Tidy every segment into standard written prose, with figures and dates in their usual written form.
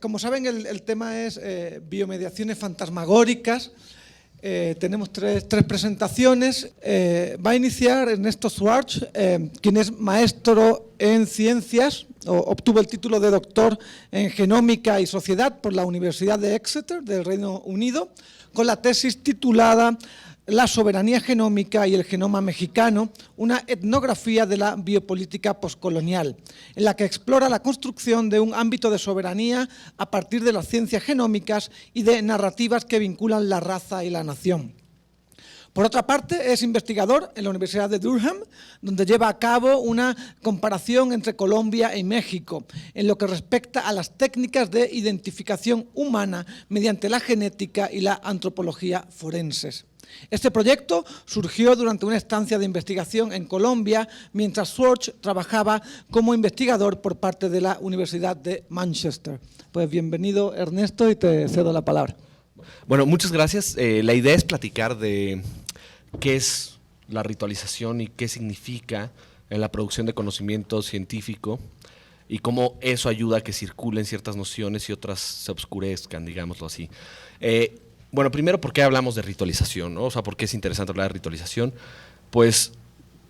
Como saben, el tema es biomediaciones fantasmagóricas. Tenemos tres presentaciones. Va a iniciar Ernesto Schwartz, quien es maestro en ciencias, obtuvo el título de doctor en genómica y sociedad por la Universidad de Exeter del Reino Unido, con la tesis titulada La soberanía genómica y el genoma mexicano, una etnografía de la biopolítica postcolonial, en la que explora la construcción de un ámbito de soberanía a partir de las ciencias genómicas y de narrativas que vinculan la raza y la nación. Por otra parte, es investigador en la Universidad de Durham, donde lleva a cabo una comparación entre Colombia y México en lo que respecta a las técnicas de identificación humana mediante la genética y la antropología forenses. Este proyecto surgió durante una estancia de investigación en Colombia, mientras Schwartz trabajaba como investigador por parte de la Universidad de Manchester. Pues bienvenido, Ernesto, y te cedo la palabra. Bueno, muchas gracias. La idea es platicar de qué es la ritualización y qué significa en la producción de conocimiento científico y cómo eso ayuda a que circulen ciertas nociones y otras se obscurezcan, digámoslo así. Bueno, primero, ¿por qué hablamos de ritualización, ¿no? O sea, ¿por qué es interesante hablar de ritualización? Pues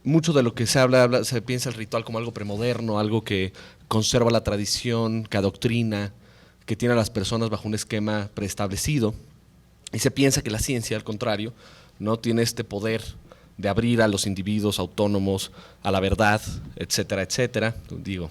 mucho de lo que se habla, se piensa el ritual como algo premoderno, algo que conserva la tradición, que adoctrina, que tiene a las personas bajo un esquema preestablecido, y se piensa que la ciencia, al contrario, no tiene este poder de abrir a los individuos autónomos a la verdad, etcétera, etcétera. Digo,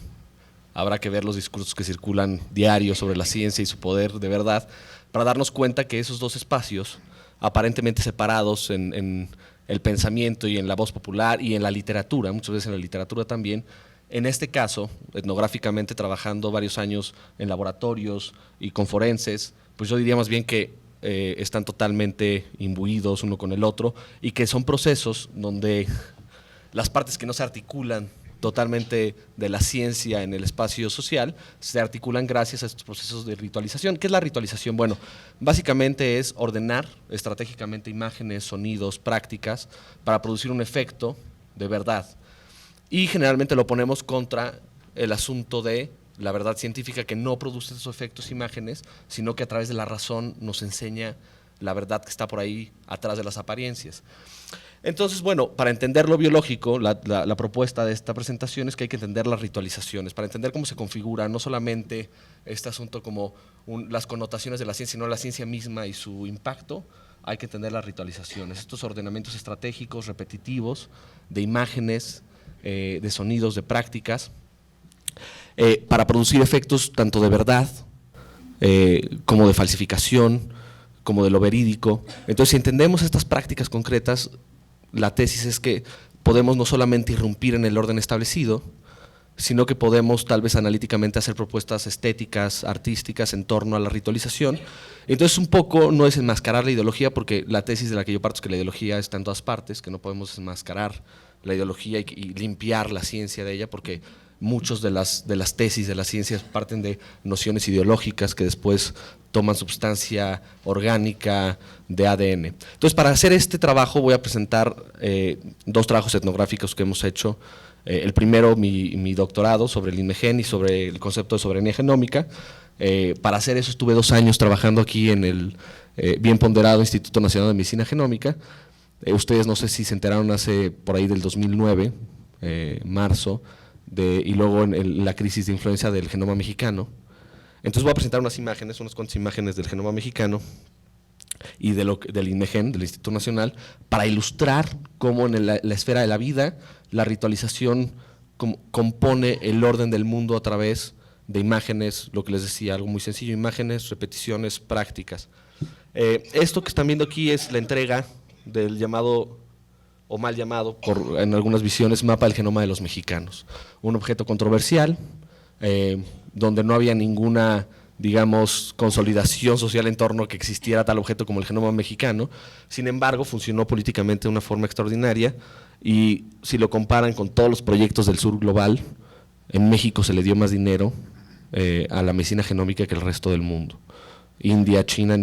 habrá que ver los discursos que circulan diarios sobre la ciencia y su poder de verdad, para darnos cuenta que esos dos espacios, aparentemente separados en el pensamiento y en la voz popular y en la literatura, muchas veces en la literatura también, en este caso, etnográficamente trabajando varios años en laboratorios y con forenses, pues yo diría más bien que están totalmente imbuidos uno con el otro y que son procesos donde las partes que no se articulan totalmente de la ciencia en el espacio social, se articulan gracias a estos procesos de ritualización. ¿Qué es la ritualización? Bueno, básicamente es ordenar estratégicamente imágenes, sonidos, prácticas para producir un efecto de verdad. Y generalmente lo ponemos contra el asunto de la verdad científica, que no produce esos efectos, imágenes, sino que a través de la razón nos enseña la verdad que está por ahí atrás de las apariencias. Entonces, bueno, para entender lo biológico, la propuesta de esta presentación es que hay que entender las ritualizaciones, para entender cómo se configura no solamente este asunto como las connotaciones de la ciencia, sino la ciencia misma y su impacto. Hay que entender las ritualizaciones, estos ordenamientos estratégicos, repetitivos, de imágenes, de sonidos, de prácticas, para producir efectos tanto de verdad como de falsificación, como de lo verídico. Entonces, si entendemos estas prácticas concretas, la tesis es que podemos no solamente irrumpir en el orden establecido, sino que podemos tal vez analíticamente hacer propuestas estéticas, artísticas en torno a la ritualización. Entonces, un poco no es enmascarar la ideología, porque la tesis de la que yo parto es que la ideología está en todas partes, que no podemos enmascarar la ideología y limpiar la ciencia de ella, porque muchos de las tesis de las ciencias parten de nociones ideológicas que después toman sustancia orgánica de ADN. Entonces, para hacer este trabajo voy a presentar dos trabajos etnográficos que hemos hecho. El primero, mi doctorado sobre el INMEGEN y sobre el concepto de soberanía genómica. Para hacer eso estuve 2 años trabajando aquí en el bien ponderado Instituto Nacional de Medicina Genómica. Ustedes no sé si se enteraron hace por ahí del 2009, marzo, y luego en la crisis de influencia del genoma mexicano. Entonces voy a presentar unas cuantas imágenes del genoma mexicano y del INMEGEN, del Instituto Nacional, para ilustrar cómo en la esfera de la vida la ritualización compone el orden del mundo a través de imágenes, lo que les decía, algo muy sencillo, imágenes, repeticiones, prácticas. Esto que están viendo aquí es la entrega del llamado, o mal llamado en algunas visiones, mapa del genoma de los mexicanos. Un objeto controversial, donde no había ninguna, digamos, consolidación social en torno a que existiera tal objeto como el genoma mexicano. Sin embargo, funcionó políticamente de una forma extraordinaria, y si lo comparan con todos los proyectos del sur global, en México se le dio más dinero a la medicina genómica que el resto del mundo. India, China,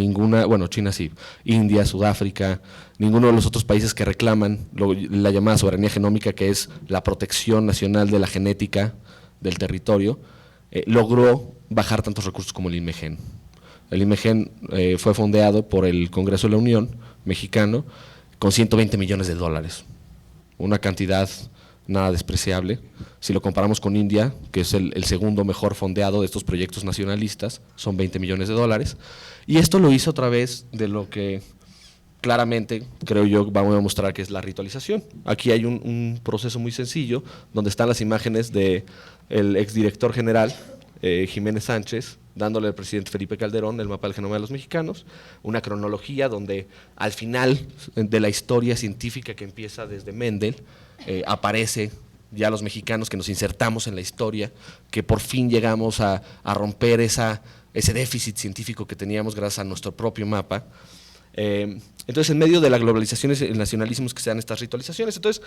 China sí, India, Sudáfrica, ninguno de los otros países que reclaman la llamada soberanía genómica, que es la protección nacional de la genética del territorio, logró bajar tantos recursos como el INMEGEN. El INMEGEN fue fondeado por el Congreso de la Unión mexicano con 120 millones de dólares, una cantidad nada despreciable. Si lo comparamos con India, que es el segundo mejor fondeado de estos proyectos nacionalistas, son 20 millones de dólares. Y esto lo hizo a través de lo que claramente, creo yo, vamos a mostrar que es la ritualización. Aquí hay un proceso muy sencillo, donde están las imágenes del exdirector general, Jiménez Sánchez, dándole al presidente Felipe Calderón el mapa del genoma de los mexicanos, una cronología donde al final de la historia científica que empieza desde Mendel, aparece ya los mexicanos que nos insertamos en la historia, que por fin llegamos a romper ese déficit científico que teníamos gracias a nuestro propio mapa. Entonces, en medio de la globalización y el nacionalismo es que se dan estas ritualizaciones. Entonces,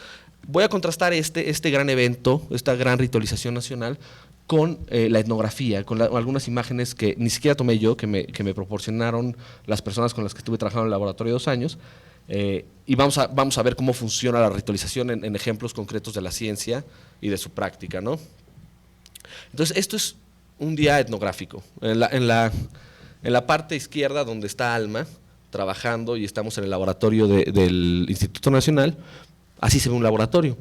voy a contrastar este gran evento, esta gran ritualización nacional, con la etnografía, con algunas imágenes que ni siquiera tomé yo, que me proporcionaron las personas con las que estuve trabajando en el laboratorio 2 años, y vamos a ver cómo funciona la ritualización en ejemplos concretos de la ciencia y de su práctica, ¿no? Entonces, esto es un día etnográfico. En la parte izquierda, donde está Alma, trabajando, y estamos en el laboratorio del Instituto Nacional, así se ve un laboratorio.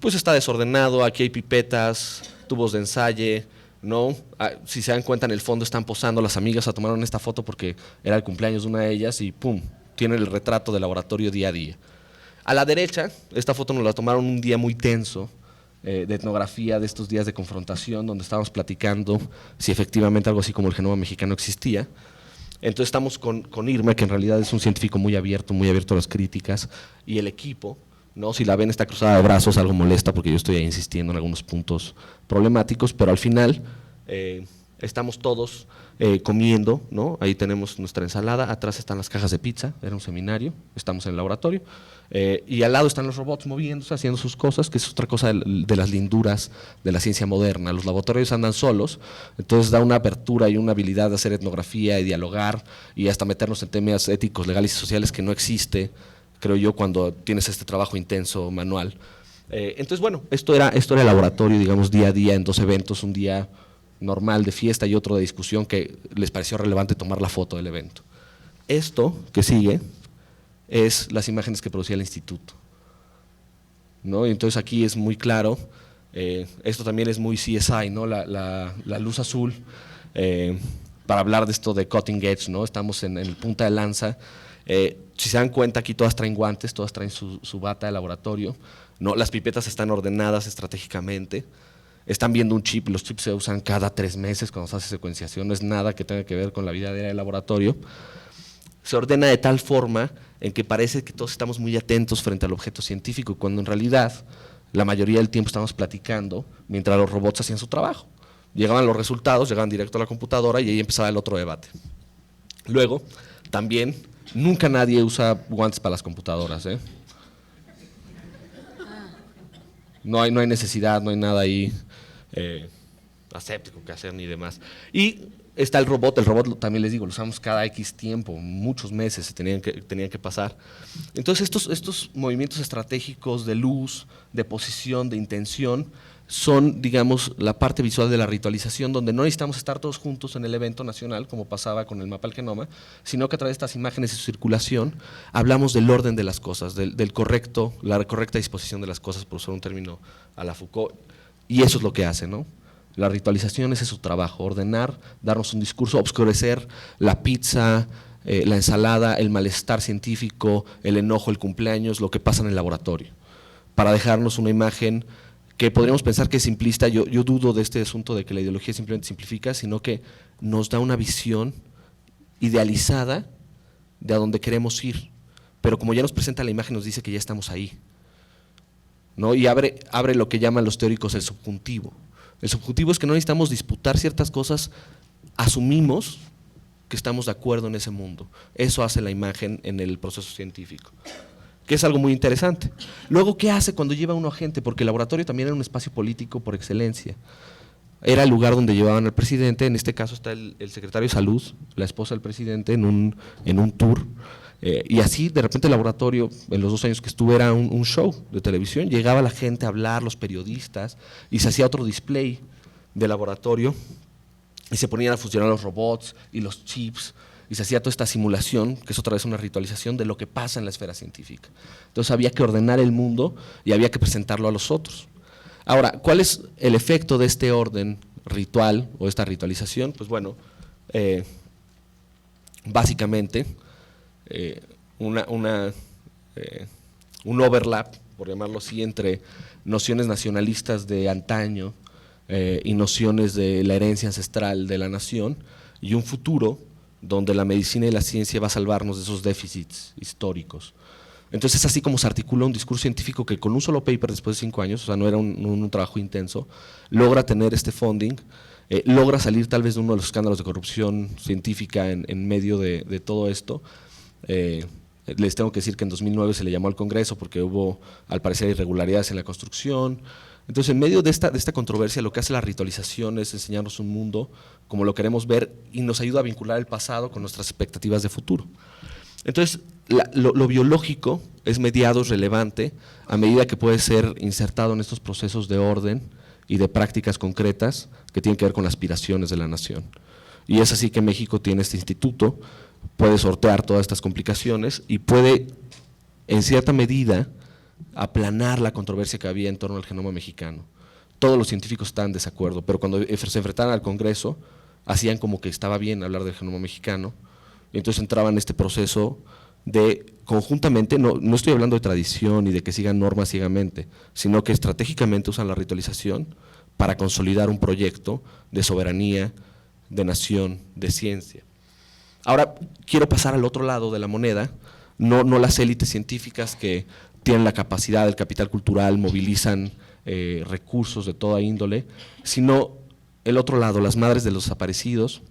Pues está desordenado, aquí hay pipetas, tubos de ensayo, ¿no? Si se dan cuenta, en el fondo están posando las amigas, tomaron esta foto porque era el cumpleaños de una de ellas y ¡pum!, tienen el retrato del laboratorio día a día. A la derecha, esta foto nos la tomaron un día muy tenso, de etnografía, de estos días de confrontación, donde estábamos platicando si efectivamente algo así como el genoma mexicano existía. Entonces estamos con Irma, que en realidad es un científico muy abierto a las críticas, y el equipo, ¿no? Si la ven, está cruzada de brazos, algo molesta porque yo estoy ahí insistiendo en algunos puntos problemáticos, pero al final estamos todos comiendo, ¿no? Ahí tenemos nuestra ensalada, atrás están las cajas de pizza, era un seminario, estamos en el laboratorio, y al lado están los robots moviéndose, haciendo sus cosas, que es otra cosa de las linduras de la ciencia moderna. Los laboratorios andan solos, entonces da una apertura y una habilidad de hacer etnografía y dialogar y hasta meternos en temas éticos, legales y sociales que no existe, creo yo, cuando tienes este trabajo intenso, manual. Entonces, bueno, esto era el laboratorio, digamos, día a día, en 2 eventos, un día normal de fiesta y otro de discusión, que les pareció relevante tomar la foto del evento. Esto que sigue es las imágenes que producía el instituto, ¿no? Y entonces aquí es muy claro, esto también es muy CSI, ¿no? La luz azul, para hablar de esto de cutting edge, ¿no? Estamos en el punta de lanza. Si se dan cuenta, aquí todas traen guantes, todas traen su bata de laboratorio, ¿no? Las pipetas están ordenadas estratégicamente. Están viendo un chip, los chips se usan cada 3 meses cuando se hace secuenciación, no es nada que tenga que ver con la vida diaria del laboratorio. Se ordena de tal forma en que parece que todos estamos muy atentos frente al objeto científico, cuando en realidad la mayoría del tiempo estamos platicando mientras los robots hacían su trabajo. Llegaban los resultados, llegaban directo a la computadora y ahí empezaba el otro debate. Luego, también, nunca nadie usa guantes para las computadoras, ¿eh? No hay necesidad, no hay nada ahí aséptico que hacer ni demás. Y está el robot también les digo, lo usamos cada X tiempo, muchos meses se tenían que pasar. Entonces estos movimientos estratégicos de luz, de posición, de intención, son, digamos, la parte visual de la ritualización, donde no necesitamos estar todos juntos en el evento nacional, como pasaba con el mapa del genoma, sino que a través de estas imágenes y su circulación hablamos del orden de las cosas, la correcta disposición de las cosas, por usar un término a la Foucault, y eso es lo que hace, ¿no? La ritualización ese es su trabajo, ordenar, darnos un discurso, obscurecer la pizza, la ensalada, el malestar científico, el enojo, el cumpleaños, lo que pasa en el laboratorio, para dejarnos una imagen que podríamos pensar que es simplista. Yo dudo de este asunto de que la ideología simplemente simplifica, sino que nos da una visión idealizada de a dónde queremos ir, pero como ya nos presenta la imagen, nos dice que ya estamos ahí, ¿no? Y abre lo que llaman los teóricos el subjuntivo. El subjuntivo es que no necesitamos disputar ciertas cosas, asumimos que estamos de acuerdo en ese mundo. Eso hace la imagen en el proceso científico, que es algo muy interesante. Luego, ¿qué hace cuando lleva uno a gente? Porque el laboratorio también era un espacio político por excelencia. Era el lugar donde llevaban al presidente, en este caso está el secretario de Salud, la esposa del presidente, en un tour. Y así, de repente, el laboratorio, en los 2 años que estuve, era un show de televisión. Llegaba la gente a hablar, los periodistas, y se hacía otro display de laboratorio y se ponían a funcionar los robots y los chips y se hacía toda esta simulación, que es otra vez una ritualización de lo que pasa en la esfera científica. Entonces había que ordenar el mundo y había que presentarlo a los otros. Ahora, ¿cuál es el efecto de este orden ritual o esta ritualización? Pues bueno, básicamente un overlap, por llamarlo así, entre nociones nacionalistas de antaño y nociones de la herencia ancestral de la nación, y un futuro donde la medicina y la ciencia va a salvarnos de esos déficits históricos. Entonces, así como se articula un discurso científico que con un solo paper después de 5 años, o sea, no era un trabajo intenso, logra tener este funding, logra salir tal vez de uno de los escándalos de corrupción científica en medio de todo esto. Les tengo que decir que en 2009 se le llamó al Congreso porque hubo, al parecer, irregularidades en la construcción. Entonces, en medio de esta controversia, lo que hace la ritualización es enseñarnos un mundo como lo queremos ver y nos ayuda a vincular el pasado con nuestras expectativas de futuro. Entonces, lo biológico es mediado, es relevante, a medida que puede ser insertado en estos procesos de orden y de prácticas concretas que tienen que ver con las aspiraciones de la nación. Y es así que México tiene este instituto, puede sortear todas estas complicaciones y puede, en cierta medida, aplanar la controversia que había en torno al genoma mexicano. Todos los científicos estaban en desacuerdo, pero cuando se enfrentaban al Congreso, hacían como que estaba bien hablar del genoma mexicano, y entonces entraban en este proceso de conjuntamente, no estoy hablando de tradición y de que sigan normas ciegamente, sino que estratégicamente usan la ritualización para consolidar un proyecto de soberanía, de nación, de ciencia. Ahora, quiero pasar al otro lado de la moneda, no las élites científicas que tienen la capacidad, el capital cultural, movilizan recursos de toda índole, sino el otro lado, las madres de los desaparecidos,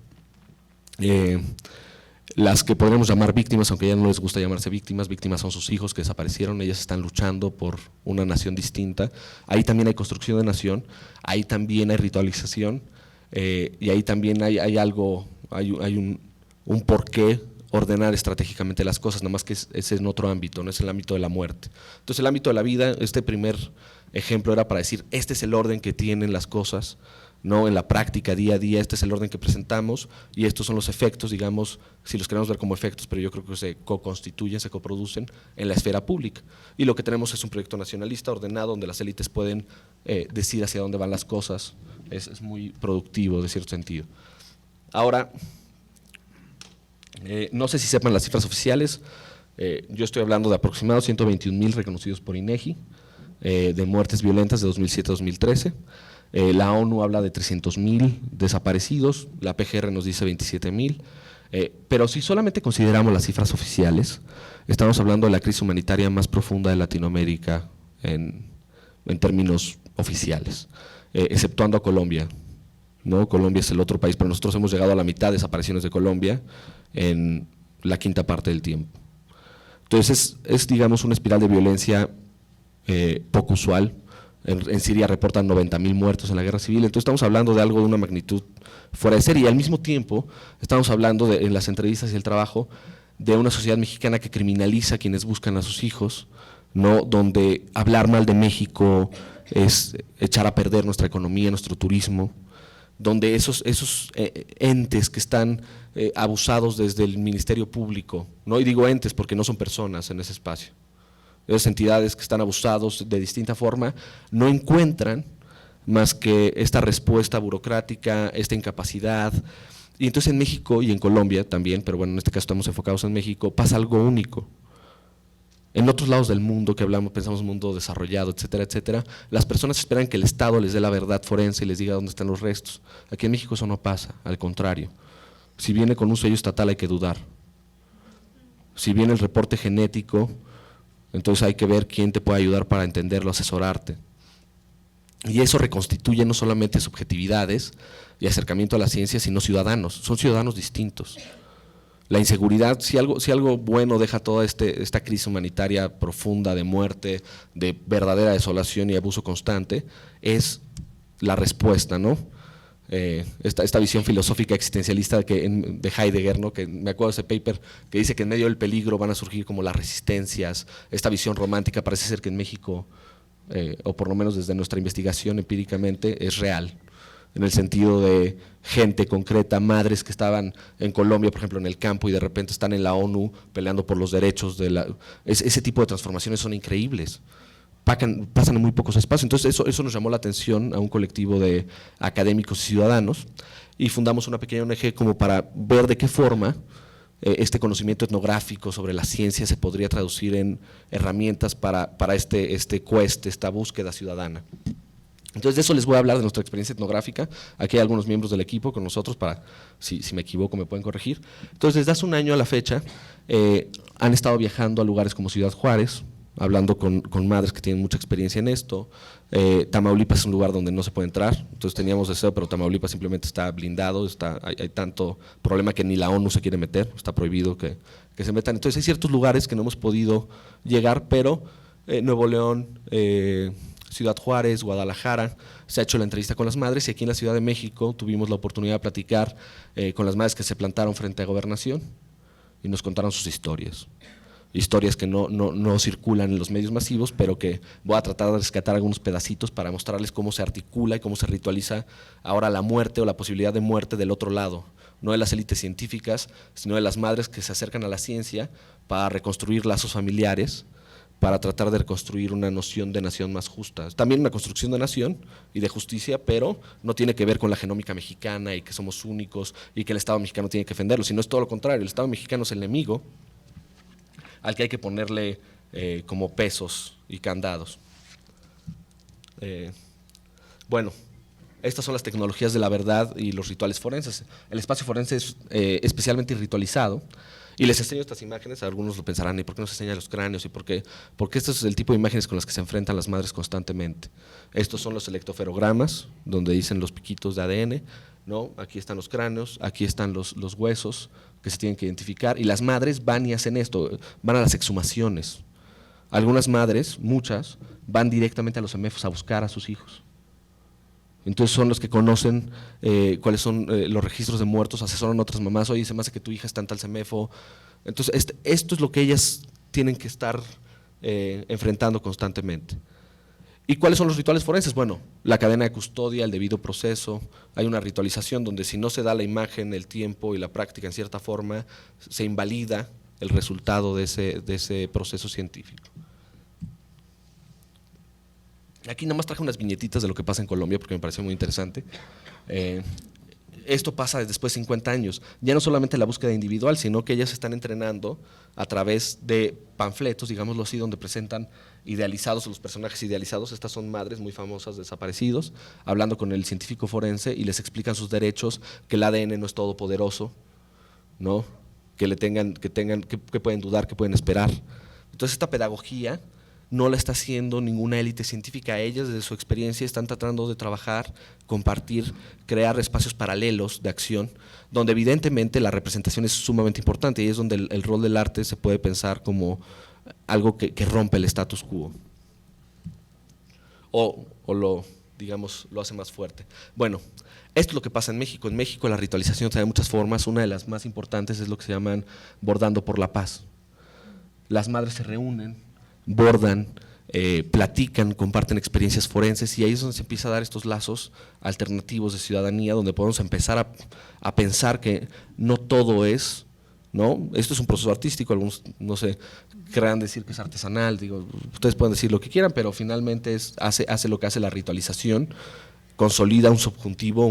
las que podríamos llamar víctimas, aunque ya no les gusta llamarse víctimas son sus hijos que desaparecieron, ellas están luchando por una nación distinta, ahí también hay construcción de nación, ahí también hay ritualización, y ahí también hay algo, hay un porqué ordenar estratégicamente las cosas, nada más que ese es en otro ámbito, no es el ámbito de la muerte. Entonces el ámbito de la vida, este primer ejemplo era para decir, este es el orden que tienen las cosas, ¿no? En la práctica día a día, este es el orden que presentamos y estos son los efectos, digamos, si los queremos ver como efectos, pero yo creo que se co-constituyen, se coproducen en la esfera pública. Y lo que tenemos es un proyecto nacionalista ordenado donde las élites pueden decir hacia dónde van las cosas, es muy productivo de cierto sentido. Ahora, no sé si sepan las cifras oficiales, yo estoy hablando de aproximadamente 121,000 reconocidos por INEGI, de muertes violentas de 2007 a 2013, la ONU habla de 300,000 desaparecidos, la PGR nos dice 27,000, pero si solamente consideramos las cifras oficiales, estamos hablando de la crisis humanitaria más profunda de Latinoamérica en términos oficiales, exceptuando a Colombia, ¿no? Colombia es el otro país, pero nosotros hemos llegado a la mitad de desapariciones de Colombia en la quinta parte del tiempo. Entonces es digamos una espiral de violencia poco usual. En Siria reportan 90,000 muertos en la guerra civil, entonces estamos hablando de algo de una magnitud fuera de serie y al mismo tiempo estamos hablando en las entrevistas y el trabajo de una sociedad mexicana que criminaliza a quienes buscan a sus hijos, ¿no? Donde hablar mal de México es echar a perder nuestra economía, nuestro turismo, donde esos entes que están abusados desde el Ministerio Público, ¿no? Y digo entes porque no son personas en ese espacio, esas entidades que están abusados de distinta forma, no encuentran más que esta respuesta burocrática, esta incapacidad. Y entonces en México y en Colombia también, pero bueno, en este caso estamos enfocados en México, pasa algo único. En otros lados del mundo que hablamos, pensamos mundo desarrollado, etcétera, etcétera, las personas esperan que el Estado les dé la verdad forense y les diga dónde están los restos. Aquí en México eso no pasa, al contrario. Si viene con un sello estatal hay que dudar. Si viene el reporte genético, entonces hay que ver quién te puede ayudar para entenderlo, asesorarte. Y eso reconstituye no solamente subjetividades y acercamiento a la ciencia, sino ciudadanos, son ciudadanos distintos. La inseguridad, si algo bueno deja toda esta crisis humanitaria profunda de muerte, de verdadera desolación y abuso constante, es la respuesta, ¿no? Esta visión filosófica existencialista de Heidegger, ¿no? Que me acuerdo de ese paper que dice que en medio del peligro van a surgir como las resistencias, esta visión romántica parece ser que en México, o por lo menos desde nuestra investigación empíricamente, es real. en el sentido de gente concreta, madres que estaban en Colombia, por ejemplo, en el campo y de repente están en la ONU peleando por los derechos de ese tipo de transformaciones son increíbles. Pasan en muy pocos espacios. Entonces eso nos llamó la atención a un colectivo de académicos y ciudadanos y fundamos una pequeña ONG como para ver de qué forma este conocimiento etnográfico sobre la ciencia se podría traducir en herramientas para este quest, esta búsqueda ciudadana. Entonces de eso les voy a hablar, de nuestra experiencia etnográfica. Aquí hay algunos miembros del equipo con nosotros para, si me equivoco, me pueden corregir. Entonces desde hace un año a la fecha han estado viajando a lugares como Ciudad Juárez, hablando con madres que tienen mucha experiencia en esto. Tamaulipas es un lugar donde no se puede entrar, entonces teníamos deseo, pero Tamaulipas simplemente está blindado, hay tanto problema que ni la ONU se quiere meter, está prohibido que se metan. Entonces hay ciertos lugares que no hemos podido llegar, pero Nuevo León, Ciudad Juárez, Guadalajara, se ha hecho la entrevista con las madres y aquí en la Ciudad de México tuvimos la oportunidad de platicar con las madres que se plantaron frente a Gobernación y nos contaron sus historias. Historias que no circulan en los medios masivos, pero que voy a tratar de rescatar algunos pedacitos para mostrarles cómo se articula y cómo se ritualiza ahora la muerte o la posibilidad de muerte del otro lado, no de las élites científicas, sino de las madres que se acercan a la ciencia para reconstruir lazos familiares, para tratar de reconstruir una noción de nación más justa. También una construcción de nación y de justicia, pero no tiene que ver con la genómica mexicana y que somos únicos y que el Estado mexicano tiene que defenderlo, sino es todo lo contrario, el Estado mexicano es el enemigo al que hay que ponerle como pesos y candados. Bueno, estas son las tecnologías de la verdad y los rituales forenses. El espacio forense es especialmente ritualizado y les enseño estas imágenes, algunos lo pensarán, ¿y por qué nos enseñan los cráneos? ¿Y por qué? Porque este es el tipo de imágenes con las que se enfrentan las madres constantemente. Estos son los electroferogramas, donde dicen los piquitos de ADN, ¿no? Aquí están los cráneos, aquí están los huesos que se tienen que identificar y las madres van y hacen esto, van a las exhumaciones. Algunas madres, muchas, van directamente a los CEMEFOS a buscar a sus hijos. Entonces son los que conocen cuáles son los registros de muertos, asesoran a otras mamás, oye, se me hace que tu hija está en tal CEMEFO. Entonces esto es lo que ellas tienen que estar enfrentando constantemente. ¿Y cuáles son los rituales forenses? Bueno, la cadena de custodia, el debido proceso, hay una ritualización donde si no se da la imagen, el tiempo y la práctica en cierta forma, se invalida el resultado de ese proceso científico. Aquí nada más traje unas viñetitas de lo que pasa en Colombia porque me pareció muy interesante. Esto pasa después de 50 años, ya no solamente la búsqueda individual, sino que ellas se están entrenando a través de panfletos, digámoslo así, donde presentan idealizados, los personajes idealizados. Estas son madres muy famosas, desaparecidos, hablando con el científico forense y les explican sus derechos, que el ADN no es todopoderoso, ¿no? Que pueden dudar, que pueden esperar. Entonces esta pedagogía no la está haciendo ninguna élite científica. Ellas, desde su experiencia, están tratando de trabajar, compartir, crear espacios paralelos de acción, donde evidentemente la representación es sumamente importante y es donde el rol del arte se puede pensar como algo que rompe el status quo o lo hace más fuerte. Bueno, esto es lo que pasa en México. En México la ritualización tiene muchas formas, una de las más importantes es lo que se llaman bordando por la paz. Las madres se reúnen, bordan, platican, comparten experiencias forenses y ahí es donde se empieza a dar estos lazos alternativos de ciudadanía, donde podemos empezar a pensar que no todo es, ¿no? Esto es un proceso artístico, algunos, no sé, querrán decir que es artesanal, ustedes pueden decir lo que quieran, pero finalmente hace lo que hace la ritualización, consolida un subjuntivo,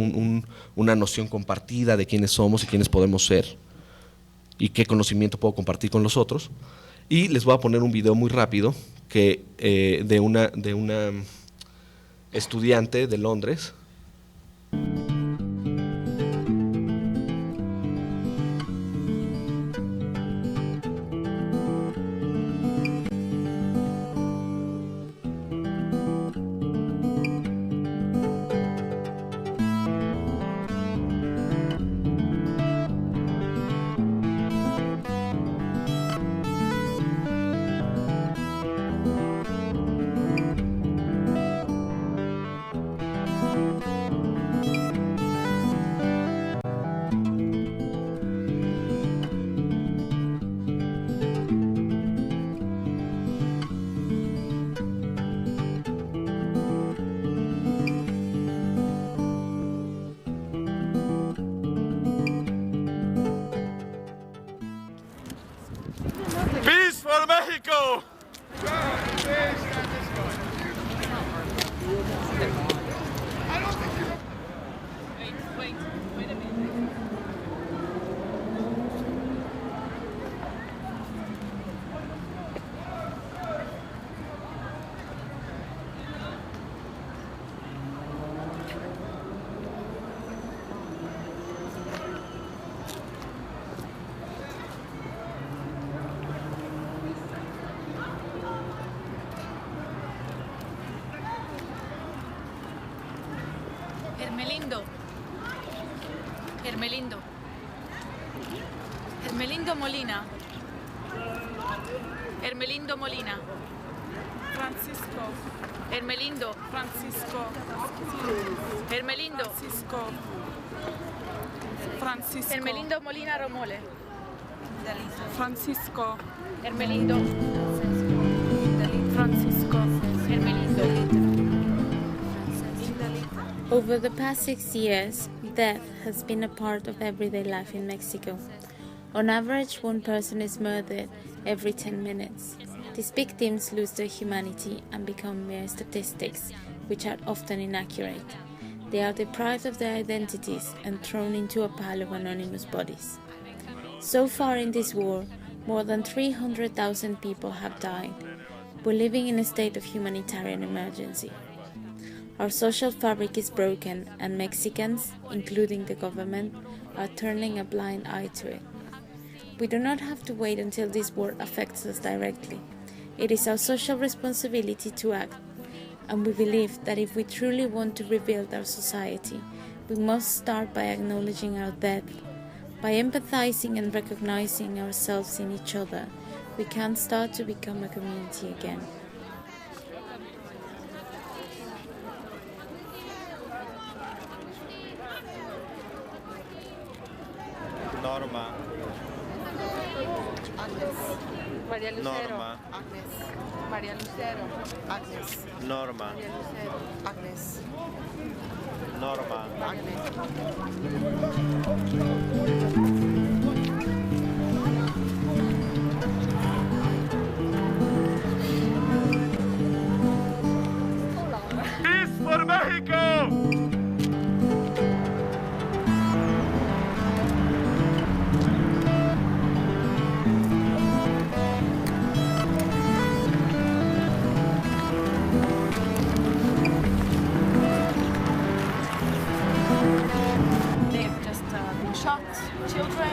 una noción compartida de quiénes somos y quiénes podemos ser y qué conocimiento puedo compartir con los otros. Y les voy a poner un video muy rápido de una estudiante de Londres. Hermelindo. Hermelindo. Hermelindo Molina. Hermelindo Molina. Francisco. Hermelindo. Francisco. Hermelindo. Francisco. Francisco. Hermelindo Molina Romole. Francisco. Hermelindo. Francisco. Hermelindo. Over the past 6 years, death has been a part of everyday life in Mexico. On average, one person is murdered every 10 minutes. These victims lose their humanity and become mere statistics, which are often inaccurate. They are deprived of their identities and thrown into a pile of anonymous bodies. So far in this war, more than 300,000 people have died. We're living in a state of humanitarian emergency. Our social fabric is broken, and Mexicans, including the government, are turning a blind eye to it. We do not have to wait until this war affects us directly. It is our social responsibility to act, and we believe that if we truly want to rebuild our society, we must start by acknowledging our death. By empathizing and recognizing ourselves in each other, we can start to become a community again. Norma. Agnes. María Lucero. Norma. Agnes. María Lucero. Agnes. Norma. María Lucero. Agnes. Norma. Agnes. ¡Es por México! They've just been shot. Children,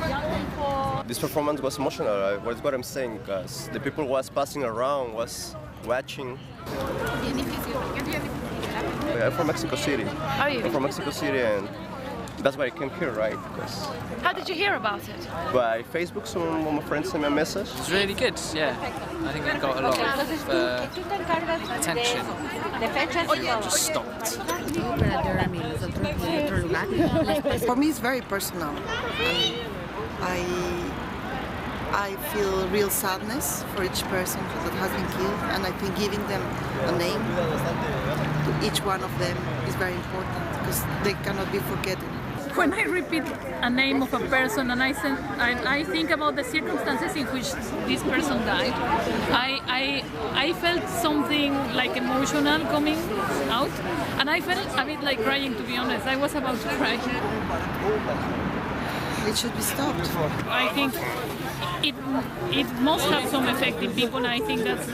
young people. This performance was emotional. That's what I'm saying, because the people was passing around, was watching. I'm from Mexico City. Are you? I'm from Mexico City, and that's why I came here, right? Because How did you hear about it? by Facebook, some of my friends sent me a message. It's really good, yeah. I think it got a lot of attention. Just stopped. For me, it's very personal. I feel real sadness for each person that has been killed, and I think giving them a name to each one of them is very important because they cannot be forgotten. When I repeat a name of a person and I think about the circumstances in which this person died, I felt something like emotional coming out, and I felt a bit like crying, to be honest. I was about to cry. It should be stopped. I think it must have some effect in people, and I think that's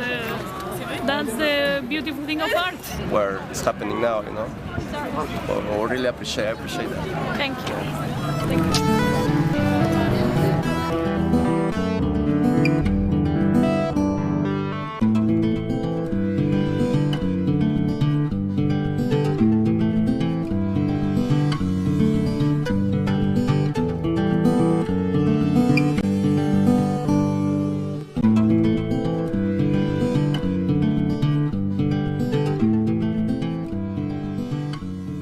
the beautiful thing of art. Where it's happening now, you know. I really appreciate that. Thank you.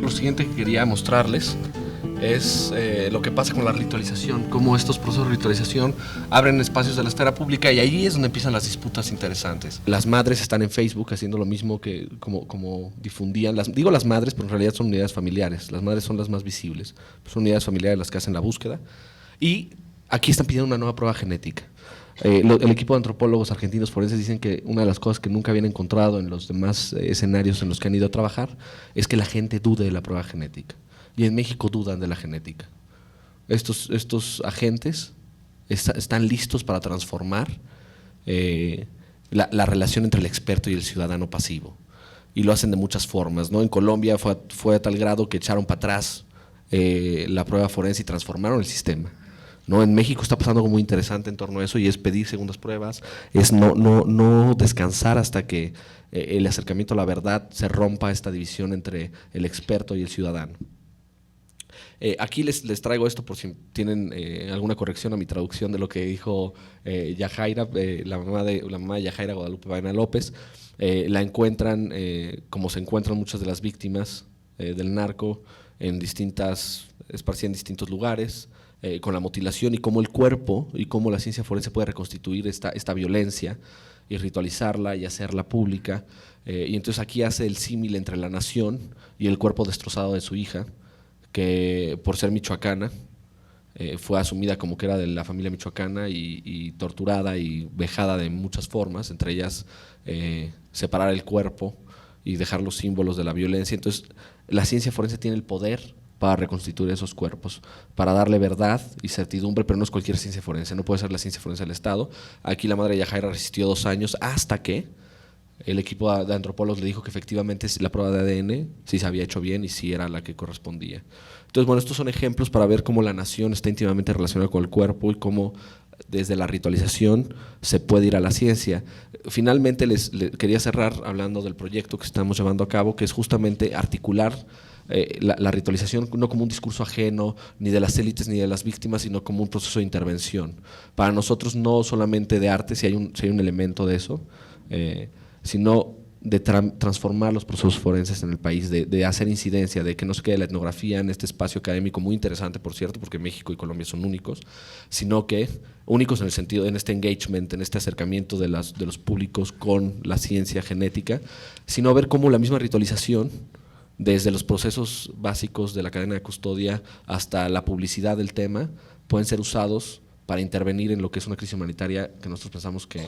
Lo siguiente que quería mostrarles es lo que pasa con la ritualización, cómo estos procesos de ritualización abren espacios de la esfera pública, y ahí es donde empiezan las disputas interesantes. Las madres están en Facebook haciendo lo mismo que como difundían, digo las madres, pero en realidad son unidades familiares. Las madres son las más visibles, son unidades familiares las que hacen la búsqueda, y aquí están pidiendo una nueva prueba genética. El equipo de antropólogos argentinos forenses dicen que una de las cosas que nunca habían encontrado en los demás escenarios en los que han ido a trabajar es que la gente dude de la prueba genética. Y en México dudan de la genética. Estos agentes están listos para transformar la relación entre el experto y el ciudadano pasivo. Y lo hacen de muchas formas, ¿no? En Colombia fue a tal grado que echaron para atrás la prueba forense y transformaron el sistema. ¿no? En México está pasando algo muy interesante en torno a eso y es pedir segundas pruebas, es no descansar hasta que el acercamiento a la verdad se rompa esta división entre el experto y el ciudadano. Aquí les traigo esto por si tienen alguna corrección a mi traducción de lo que dijo Yajaira, la mamá de Yajaira, Guadalupe Baena López. La encuentran como se encuentran muchas de las víctimas del narco esparcidas en distintos lugares, con la mutilación y cómo el cuerpo y cómo la ciencia forense puede reconstituir esta violencia y ritualizarla y hacerla pública. Y entonces aquí hace el símil entre la nación y el cuerpo destrozado de su hija, que por ser michoacana fue asumida como que era de la familia michoacana y torturada y vejada de muchas formas, entre ellas separar el cuerpo y dejar los símbolos de la violencia. Entonces la ciencia forense tiene el poder para reconstituir esos cuerpos, para darle verdad y certidumbre, pero no es cualquier ciencia forense, no puede ser la ciencia forense del Estado. Aquí la madre de Yajaira resistió 2 años hasta que el equipo de antropólogos le dijo que efectivamente la prueba de ADN sí se había hecho bien y sí era la que correspondía. Entonces, bueno, estos son ejemplos para ver cómo la nación está íntimamente relacionada con el cuerpo y cómo desde la ritualización se puede ir a la ciencia. Finalmente les quería cerrar hablando del proyecto que estamos llevando a cabo, que es justamente articular la ritualización no como un discurso ajeno ni de las élites ni de las víctimas, sino como un proceso de intervención. Para nosotros no solamente de arte, si hay un elemento de eso, sino de transformar los procesos forenses en el país, de hacer incidencia, de que no se quede la etnografía en este espacio académico muy interesante, por cierto, porque México y Colombia son únicos, sino que únicos en el sentido, en este engagement, en este acercamiento de los públicos con la ciencia genética, sino ver cómo la misma ritualización, desde los procesos básicos de la cadena de custodia hasta la publicidad del tema, pueden ser usados para intervenir en lo que es una crisis humanitaria que nosotros pensamos que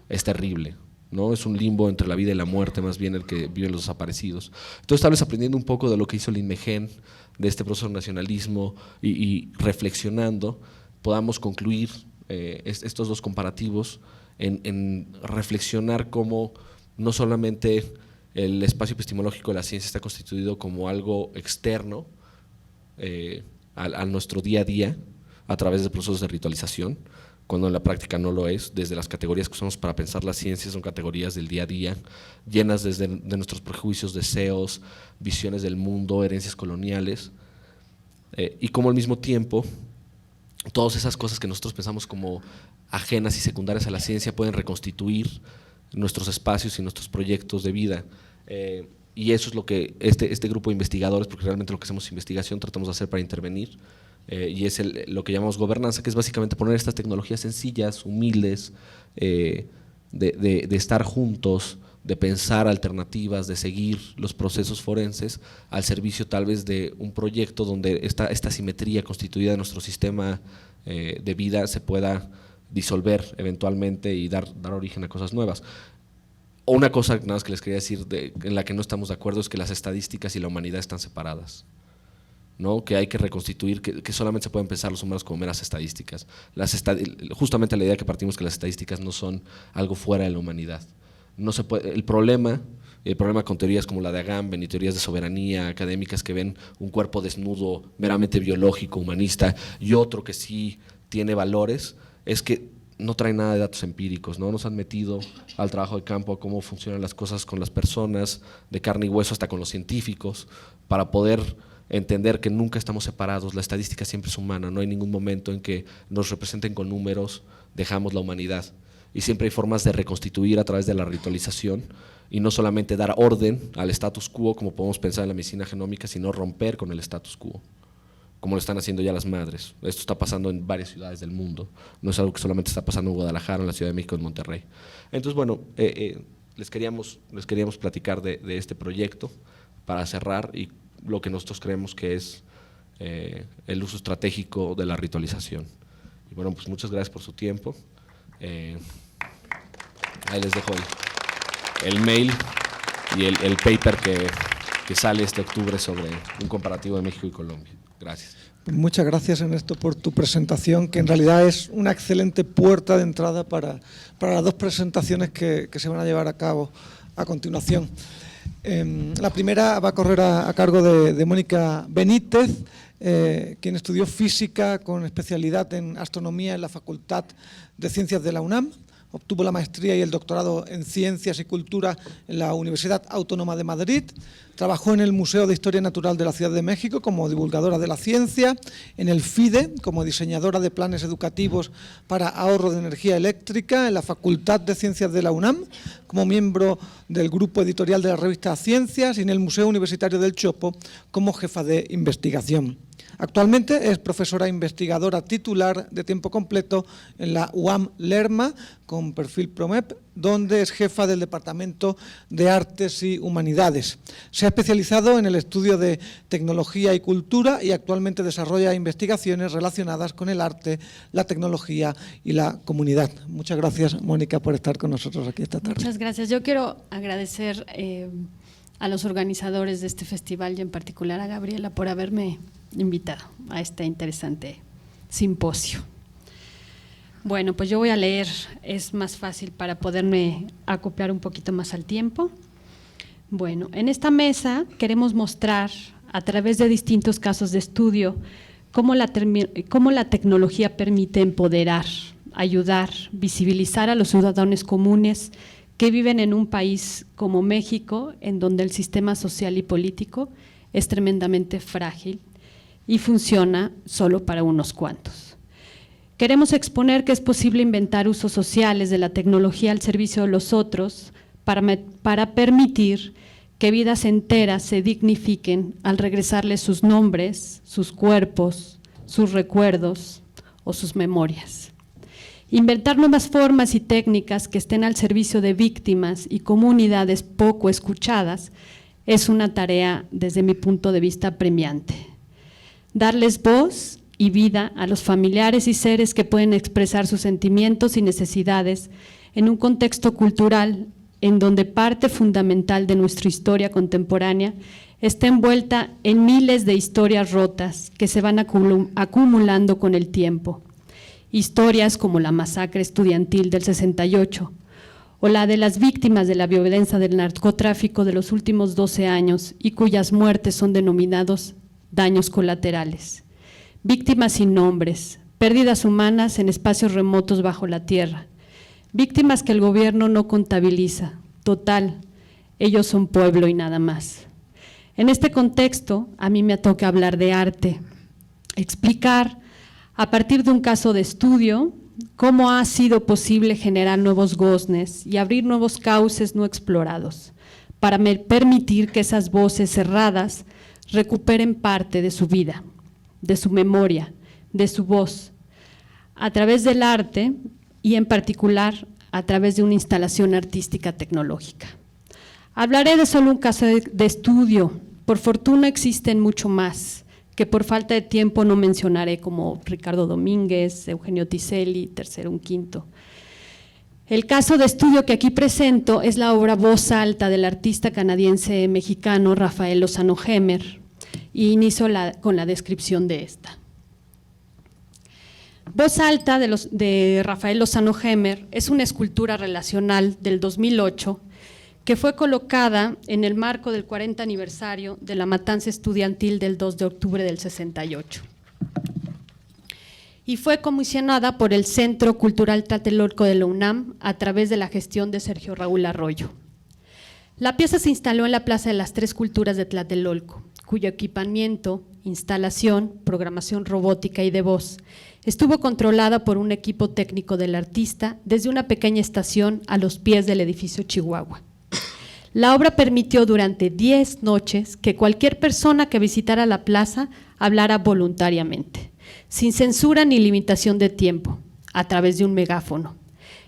es terrible, ¿no? Es un limbo entre la vida y la muerte, más bien el que viven los desaparecidos. Entonces, tal vez aprendiendo un poco de lo que hizo el INMEGEN, de este proceso de nacionalismo y reflexionando, podamos concluir estos 2 comparativos en reflexionar cómo no solamente el espacio epistemológico de la ciencia está constituido como algo externo a nuestro día a día a través de procesos de ritualización, cuando en la práctica no lo es. Desde las categorías que usamos para pensar la ciencia son categorías del día a día, llenas de nuestros prejuicios, deseos, visiones del mundo, herencias coloniales, y como al mismo tiempo todas esas cosas que nosotros pensamos como ajenas y secundarias a la ciencia pueden reconstituir nuestros espacios y nuestros proyectos de vida. Y eso es lo que este grupo de investigadores, porque realmente lo que hacemos es investigación, tratamos de hacer para intervenir, y es lo que llamamos gobernanza, que es básicamente poner estas tecnologías sencillas, humildes, de estar juntos, de pensar alternativas, de seguir los procesos forenses al servicio tal vez de un proyecto donde esta simetría constituida de nuestro sistema de vida se pueda disolver eventualmente y dar origen a cosas nuevas. O una cosa nada más que les quería decir en la que no estamos de acuerdo es que las estadísticas y la humanidad están separadas, ¿no? Que hay que reconstituir, que solamente se pueden pensar los humanos como meras estadísticas. Justamente la idea que partimos que las estadísticas no son algo fuera de la humanidad. No se puede, el problema con teorías como la de Agamben y teorías de soberanía académicas que ven un cuerpo desnudo meramente biológico, humanista, y otro que sí tiene valores, es que no traen nada de datos empíricos, ¿no? Nos han metido al trabajo de campo, a cómo funcionan las cosas con las personas, de carne y hueso hasta con los científicos, para poder entender que nunca estamos separados. La estadística siempre es humana, no hay ningún momento en que nos representen con números, dejamos la humanidad. Y siempre hay formas de reconstituir a través de la ritualización y no solamente dar orden al status quo, como podemos pensar en la medicina genómica, sino romper con el status quo, como lo están haciendo ya las madres. Esto está pasando en varias ciudades del mundo, no es algo que solamente está pasando en Guadalajara, en la Ciudad de México, en Monterrey. Entonces, bueno, les queríamos platicar de este proyecto para cerrar y lo que nosotros creemos que es el uso estratégico de la ritualización. Y bueno, pues muchas gracias por su tiempo. Ahí les dejo el mail y el paper que sale este octubre sobre un comparativo de México y Colombia. Gracias. Muchas gracias, Ernesto, por tu presentación, que en realidad es una excelente puerta de entrada para las 2 presentaciones que se van a llevar a cabo a continuación. La primera va a correr a cargo de Mónica Benítez, quien estudió física con especialidad en astronomía en la Facultad de Ciencias de la UNAM. Obtuvo la maestría y el doctorado en Ciencias y Cultura en la Universidad Autónoma de Madrid. Trabajó en el Museo de Historia Natural de la Ciudad de México como divulgadora de la ciencia, en el FIDE como diseñadora de planes educativos para ahorro de energía eléctrica, en la Facultad de Ciencias de la UNAM, como miembro del grupo editorial de la revista Ciencias, y en el Museo Universitario del Chopo como jefa de investigación. Actualmente es profesora investigadora titular de tiempo completo en la UAM Lerma, con perfil PROMEP, donde es jefa del Departamento de Artes y Humanidades. Se ha especializado en el estudio de tecnología y cultura y actualmente desarrolla investigaciones relacionadas con el arte, la tecnología y la comunidad. Muchas gracias, Mónica, por estar con nosotros aquí esta tarde. Muchas gracias. Yo quiero agradecer a los organizadores de este festival y en particular a Gabriela por haberme invitado a este interesante simposio. Bueno, pues yo voy a leer, es más fácil para poderme acoplar un poquito más al tiempo. Bueno, en esta mesa queremos mostrar a través de distintos casos de estudio cómo la tecnología permite empoderar, ayudar, visibilizar a los ciudadanos comunes que viven en un país como México, en donde el sistema social y político es tremendamente frágil y funciona solo para unos cuantos. Queremos exponer que es posible inventar usos sociales de la tecnología al servicio de los otros para permitir que vidas enteras se dignifiquen al regresarles sus nombres, sus cuerpos, sus recuerdos o sus memorias. Inventar nuevas formas y técnicas que estén al servicio de víctimas y comunidades poco escuchadas es una tarea, desde mi punto de vista, apremiante. Darles voz y vida a los familiares y seres que pueden expresar sus sentimientos y necesidades en un contexto cultural en donde parte fundamental de nuestra historia contemporánea está envuelta en miles de historias rotas que se van acumulando con el tiempo. Historias como la masacre estudiantil del 68 o la de las víctimas de la violencia del narcotráfico de los últimos 12 años y cuyas muertes son denominados daños colaterales. Víctimas sin nombres, pérdidas humanas en espacios remotos bajo la tierra, víctimas que el gobierno no contabiliza. Total, ellos son pueblo y nada más. En este contexto, a mí me toca hablar de arte, explicar a partir de un caso de estudio cómo ha sido posible generar nuevos goznes y abrir nuevos cauces no explorados para permitir que esas voces cerradas recuperen parte de su vida, de su memoria, de su voz, a través del arte y en particular a través de una instalación artística tecnológica. Hablaré de solo un caso de estudio, por fortuna existen mucho más, que por falta de tiempo no mencionaré, como Ricardo Domínguez, Eugenio Tiselli, tercero un quinto. El caso de estudio que aquí presento es la obra Voz Alta del artista canadiense mexicano Rafael Lozano Hemer, y inicio con la descripción de esta. Voz Alta de Rafael Lozano Hemer es una escultura relacional del 2008 que fue colocada en el marco del 40 aniversario de la matanza estudiantil del 2 de octubre del 68 y fue comisionada por el Centro Cultural Tlatelolco de la UNAM a través de la gestión de Sergio Raúl Arroyo. La pieza se instaló en la Plaza de las Tres Culturas de Tlatelolco, cuyo equipamiento, instalación, programación robótica y de voz estuvo controlada por un equipo técnico del artista desde una pequeña estación a los pies del edificio Chihuahua. La obra permitió durante 10 noches que cualquier persona que visitara la plaza hablara voluntariamente, sin censura ni limitación de tiempo, a través de un megáfono.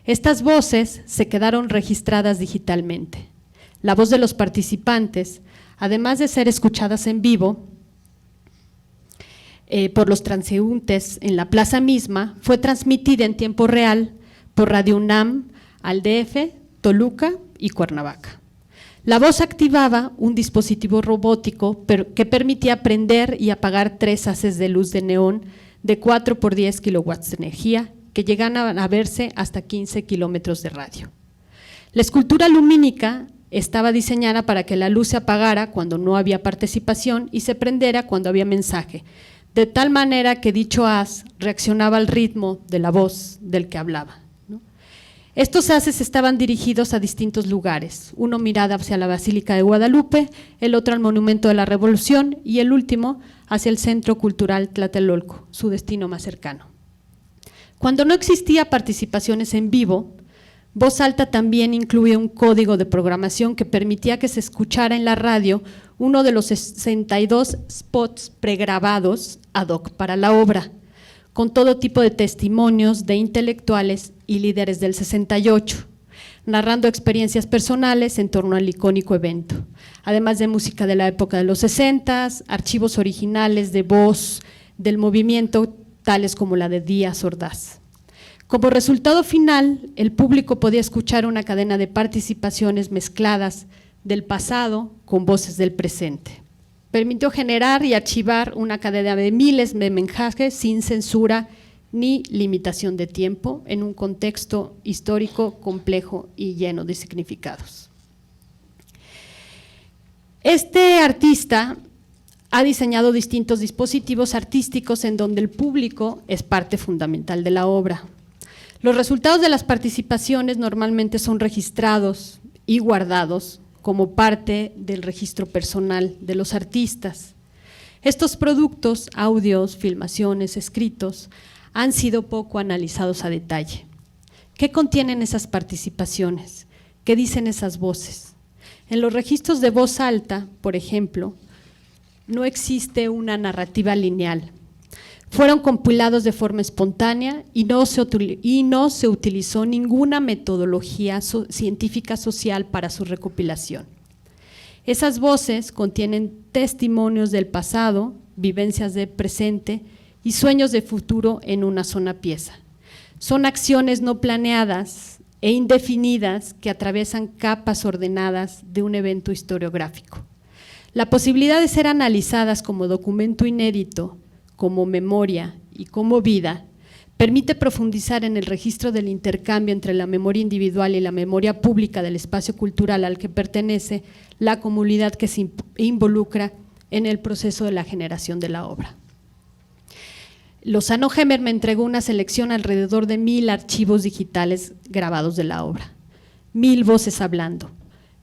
Estas voces se quedaron registradas digitalmente. La voz de los participantes, además de ser escuchadas en vivo por los transeúntes en la plaza misma, fue transmitida en tiempo real por Radio UNAM al DF, Toluca y Cuernavaca. La voz activaba un dispositivo robótico que permitía prender y apagar 3 haces de luz de neón de 4 por 10 kilowatts de energía que llegan a verse hasta 15 kilómetros de radio. La escultura lumínica estaba diseñada para que la luz se apagara cuando no había participación y se prendiera cuando había mensaje, de tal manera que dicho haz reaccionaba al ritmo de la voz del que hablaba, ¿no? Estos haces estaban dirigidos a distintos lugares, uno miraba hacia la Basílica de Guadalupe, el otro al Monumento de la Revolución y el último hacia el Centro Cultural Tlatelolco, su destino más cercano. Cuando no existía participaciones en vivo, Voz Alta también incluía un código de programación que permitía que se escuchara en la radio uno de los 62 spots pregrabados ad hoc para la obra, con todo tipo de testimonios de intelectuales y líderes del 68, narrando experiencias personales en torno al icónico evento, además de música de la época de los 60, archivos originales de voz del movimiento, tales como la de Díaz Ordaz. Como resultado final, el público podía escuchar una cadena de participaciones mezcladas del pasado con voces del presente. Permitió generar y archivar una cadena de miles de mensajes sin censura ni limitación de tiempo en un contexto histórico complejo y lleno de significados. Este artista ha diseñado distintos dispositivos artísticos en donde el público es parte fundamental de la obra. Los resultados de las participaciones normalmente son registrados y guardados como parte del registro personal de los artistas. Estos productos, audios, filmaciones, escritos, han sido poco analizados a detalle. ¿Qué contienen esas participaciones? ¿Qué dicen esas voces? En los registros de Voz Alta, por ejemplo, no existe una narrativa lineal. Fueron compilados de forma espontánea y no se utilizó ninguna metodología científica social para su recopilación. Esas voces contienen testimonios del pasado, vivencias del presente y sueños de futuro en una sola pieza. Son acciones no planeadas e indefinidas que atraviesan capas ordenadas de un evento historiográfico. La posibilidad de ser analizadas como documento inédito, como memoria y como vida, permite profundizar en el registro del intercambio entre la memoria individual y la memoria pública del espacio cultural al que pertenece la comunidad que se involucra en el proceso de la generación de la obra. Lozano Hemer me entregó una selección alrededor de 1000 archivos digitales grabados de la obra, 1000 voces hablando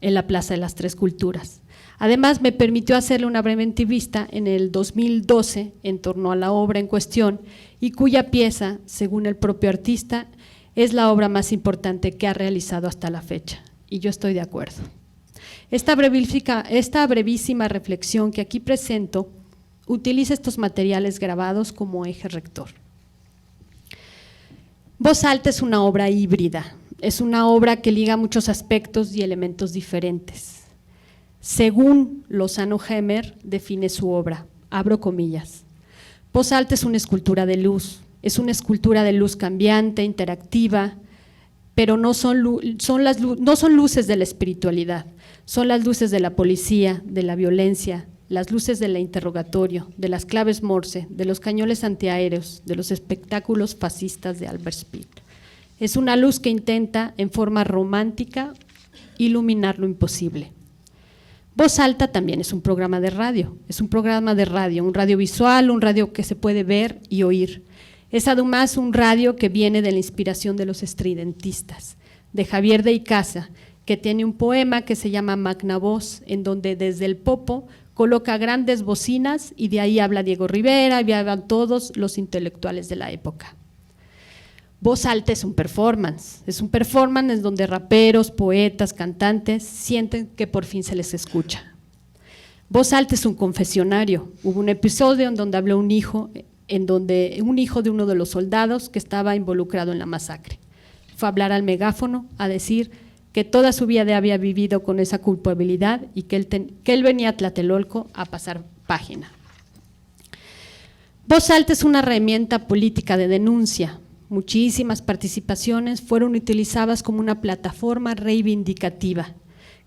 en la Plaza de las Tres Culturas. Además, me permitió hacerle una breve entrevista en el 2012 en torno a la obra en cuestión y cuya pieza, según el propio artista, es la obra más importante que ha realizado hasta la fecha, y yo estoy de acuerdo. Esta brevísima reflexión que aquí presento utiliza estos materiales grabados como eje rector. Voz Alta es una obra híbrida, es una obra que liga muchos aspectos y elementos diferentes. Según Lozano Hemer define su obra, abro comillas, Voz Alta es una escultura de luz, cambiante, interactiva, pero no son luces de la espiritualidad, son las luces de la policía, de la violencia, las luces del interrogatorio, de las claves Morse, de los cañones antiaéreos, de los espectáculos fascistas de Albert Speer. Es una luz que intenta, en forma romántica, iluminar lo imposible. Voz Alta también es un programa de radio, un radio visual, un radio que se puede ver y oír. Es además un radio que viene de la inspiración de los estridentistas, de Javier de Icaza, que tiene un poema que se llama Magna Voz, en donde desde el popo coloca grandes bocinas y de ahí habla Diego Rivera y hablan todos los intelectuales de la época. Voz Alta es un performance donde raperos, poetas, cantantes sienten que por fin se les escucha. Voz Alta es un confesionario. Hubo un episodio en donde habló un hijo de uno de los soldados que estaba involucrado en la masacre. Fue a hablar al megáfono, a decir que toda su vida había vivido con esa culpabilidad y que él venía a Tlatelolco a pasar página. Voz Alta es una herramienta política de denuncia. Muchísimas participaciones fueron utilizadas como una plataforma reivindicativa,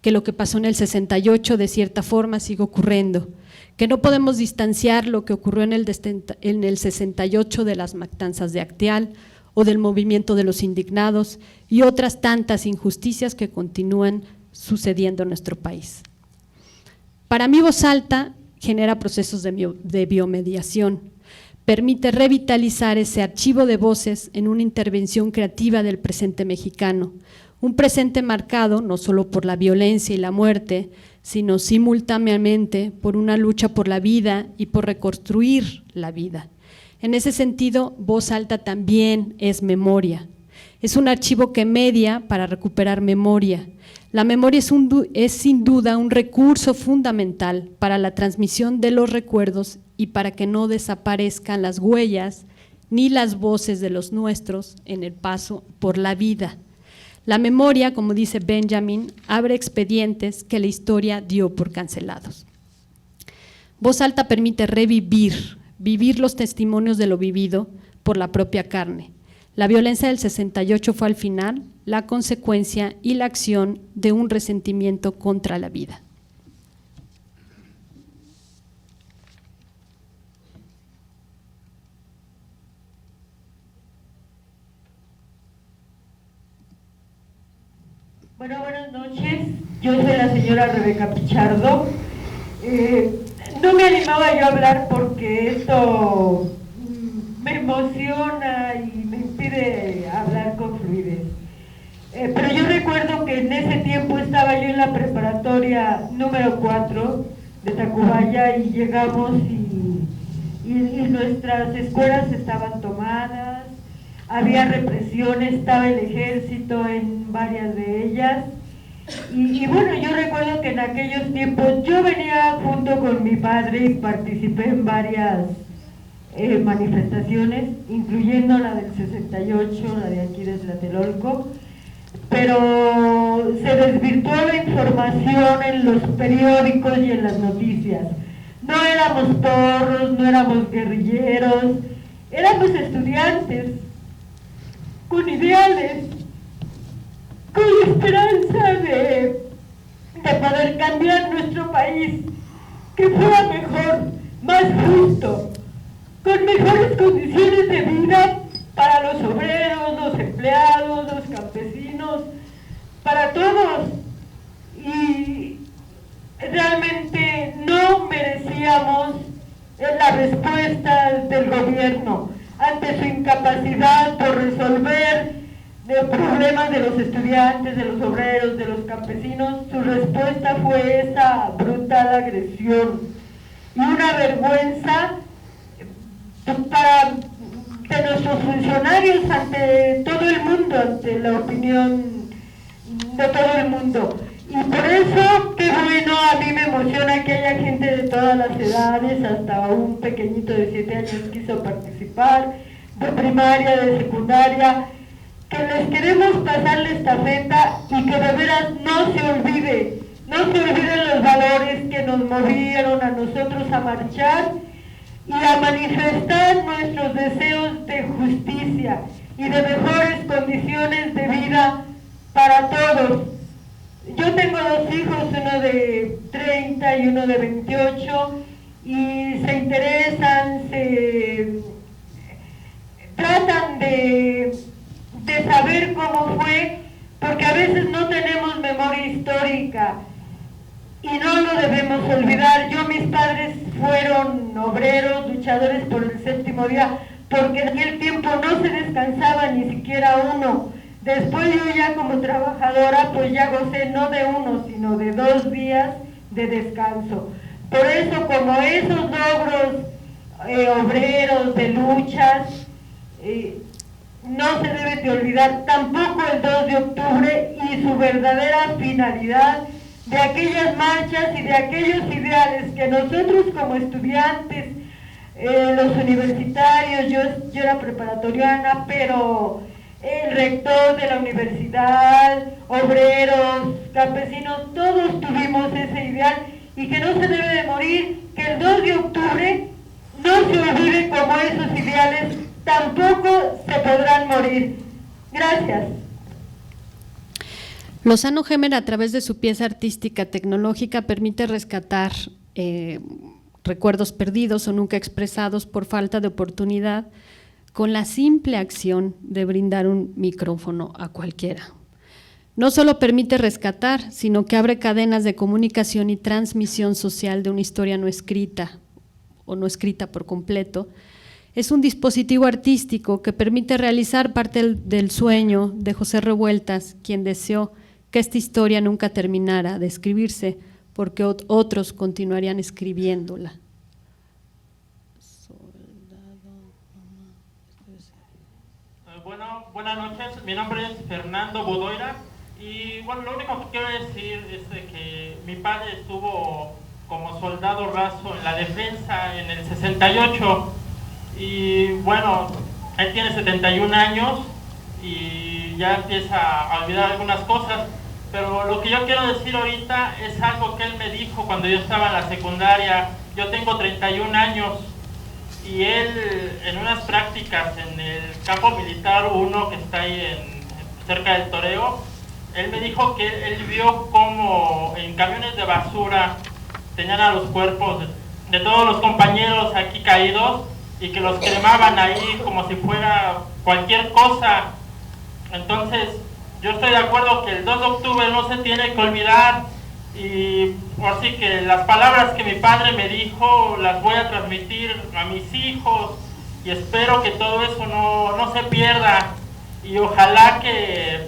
que lo que pasó en el 68 de cierta forma sigue ocurriendo, que no podemos distanciar lo que ocurrió en el 68 de las matanzas de Acteal o del movimiento de los indignados y otras tantas injusticias que continúan sucediendo en nuestro país. Para mí, Voz Alta genera procesos de biomediación, permite revitalizar ese archivo de voces en una intervención creativa del presente mexicano, un presente marcado no solo por la violencia y la muerte, sino simultáneamente por una lucha por la vida y por reconstruir la vida. En ese sentido, Voz Alta también es memoria. Es un archivo que media para recuperar memoria. La memoria es sin duda un recurso fundamental para la transmisión de los recuerdos y para que no desaparezcan las huellas ni las voces de los nuestros en el paso por la vida. La memoria, como dice Benjamin, abre expedientes que la historia dio por cancelados. Voz Alta permite vivir los testimonios de lo vivido por la propia carne. La violencia del 68 fue al final la consecuencia y la acción de un resentimiento contra la vida. Bueno, buenas noches. Yo soy la señora Rebeca Pichardo. No me animaba yo a hablar porque esto me emociona y me impide hablar con fluidez. Pero yo recuerdo que en ese tiempo estaba yo en la preparatoria número 4 de Tacubaya y llegamos y nuestras escuelas estaban tomadas, había represión, estaba el ejército en varias de ellas. Y bueno, yo recuerdo que en aquellos tiempos yo venía junto con mi padre y participé en varias manifestaciones, incluyendo la del 68, la de aquí de Tlatelolco, pero se desvirtuó la información en los periódicos y en las noticias. No éramos porros, no éramos guerrilleros, éramos estudiantes con ideales, con la esperanza de poder cambiar nuestro país, que fuera mejor, más justo, con mejores condiciones de vida para los obreros, los empleados, los campesinos, para todos. Y realmente no merecíamos la respuesta del gobierno ante su incapacidad por resolver los problemas de los estudiantes, de los obreros, de los campesinos. Su respuesta fue esa brutal agresión y una vergüenza de nuestros funcionarios ante todo el mundo, ante la opinión de todo el mundo. Y por eso, qué bueno, a mí me emociona que haya gente de todas las edades, hasta un pequeñito de 7 años quiso participar, de primaria, de secundaria, que les queremos pasar la estafeta y que de veras no se olviden los valores que nos movieron a nosotros a marchar y a manifestar nuestros deseos de justicia y de mejores condiciones de vida para todos. Yo tengo 2 hijos, uno de 30 y uno de 28, y se interesan, tratan de saber cómo fue, porque a veces no tenemos memoria histórica y no lo debemos olvidar. Mis padres fueron obreros, luchadores por el 7º día, porque en aquel tiempo no se descansaba ni siquiera uno. Después yo ya como trabajadora pues ya gocé no de 1, sino de 2 días de descanso. Por eso, como esos logros obreros de luchas, no se debe de olvidar tampoco el 2 de octubre y su verdadera finalidad de aquellas marchas y de aquellos ideales que nosotros como estudiantes, los universitarios, yo era preparatoriana, pero el rector de la universidad, obreros, campesinos, todos tuvimos ese ideal y que no se debe de morir, que el 2 de octubre no se olvide como esos ideales tampoco se podrán morir. Gracias. Lozano Gemer, a través de su pieza artística tecnológica, permite rescatar recuerdos perdidos o nunca expresados por falta de oportunidad, con la simple acción de brindar un micrófono a cualquiera. No solo permite rescatar, sino que abre cadenas de comunicación y transmisión social de una historia no escrita o no escrita por completo. Es un dispositivo artístico que permite realizar parte del sueño de José Revueltas, quien deseó que esta historia nunca terminara de escribirse, porque otros continuarían escribiéndola. Bueno, buenas noches, mi nombre es Fernando Bodoira y bueno, lo único que quiero decir es de que mi padre estuvo como soldado raso en la defensa en el 68 y bueno, él tiene 71 años y ya empieza a olvidar algunas cosas, pero lo que yo quiero decir ahorita es algo que él me dijo cuando yo estaba en la secundaria. Yo tengo 31 años y él en unas prácticas en el campo militar 1 que está ahí cerca del Toreo, él me dijo que él vio como en camiones de basura tenían a los cuerpos de todos los compañeros aquí caídos y que los cremaban ahí como si fuera cualquier cosa. Entonces yo estoy de acuerdo que el 2 de octubre no se tiene que olvidar y por sí que las palabras que mi padre me dijo las voy a transmitir a mis hijos y espero que todo eso no se pierda y ojalá que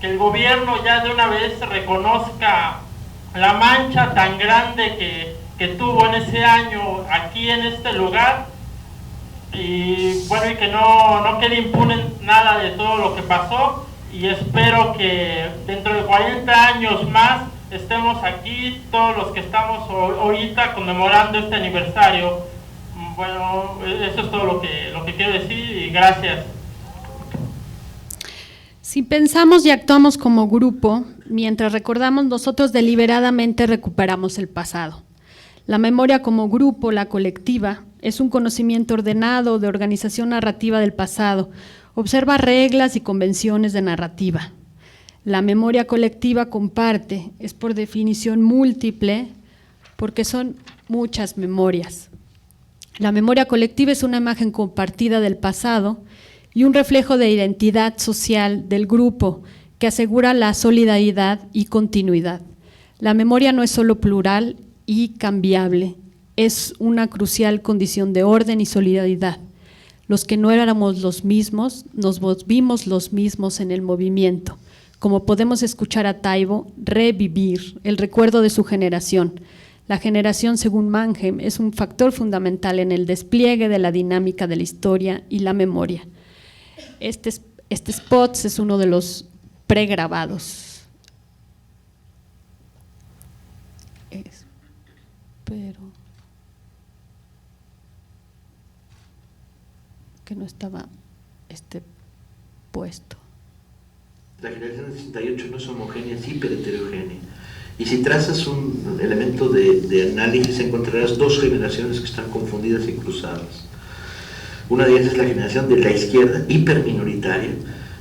el gobierno ya de una vez reconozca la mancha tan grande que tuvo en ese año aquí en este lugar y bueno, y que no quede impune nada de todo lo que pasó y espero que dentro de 40 años más estemos aquí todos los que estamos ahorita conmemorando este aniversario. Bueno, eso es todo lo que quiero decir y gracias. Si pensamos y actuamos como grupo, mientras recordamos, nosotros deliberadamente recuperamos el pasado. La memoria como grupo, la colectiva, es un conocimiento ordenado de organización narrativa del pasado, observa reglas y convenciones de narrativa. La memoria colectiva comparte, es por definición múltiple, porque son muchas memorias. La memoria colectiva es una imagen compartida del pasado y un reflejo de identidad social del grupo que asegura la solidaridad y continuidad. La memoria no es solo plural y cambiable, es una crucial condición de orden y solidaridad. Los que no éramos los mismos, nos volvimos los mismos en el movimiento. Como podemos escuchar a Taibo, revivir el recuerdo de su generación. La generación, según Mannheim, es un factor fundamental en el despliegue de la dinámica de la historia y la memoria. Este spot es uno de los pregrabados. Espero que no estaba puesto. La generación del 68 no es homogénea, es hiperheterogénea. Y si trazas un elemento de análisis, encontrarás dos generaciones que están confundidas y cruzadas. Una de ellas es la generación de la izquierda, hiperminoritaria,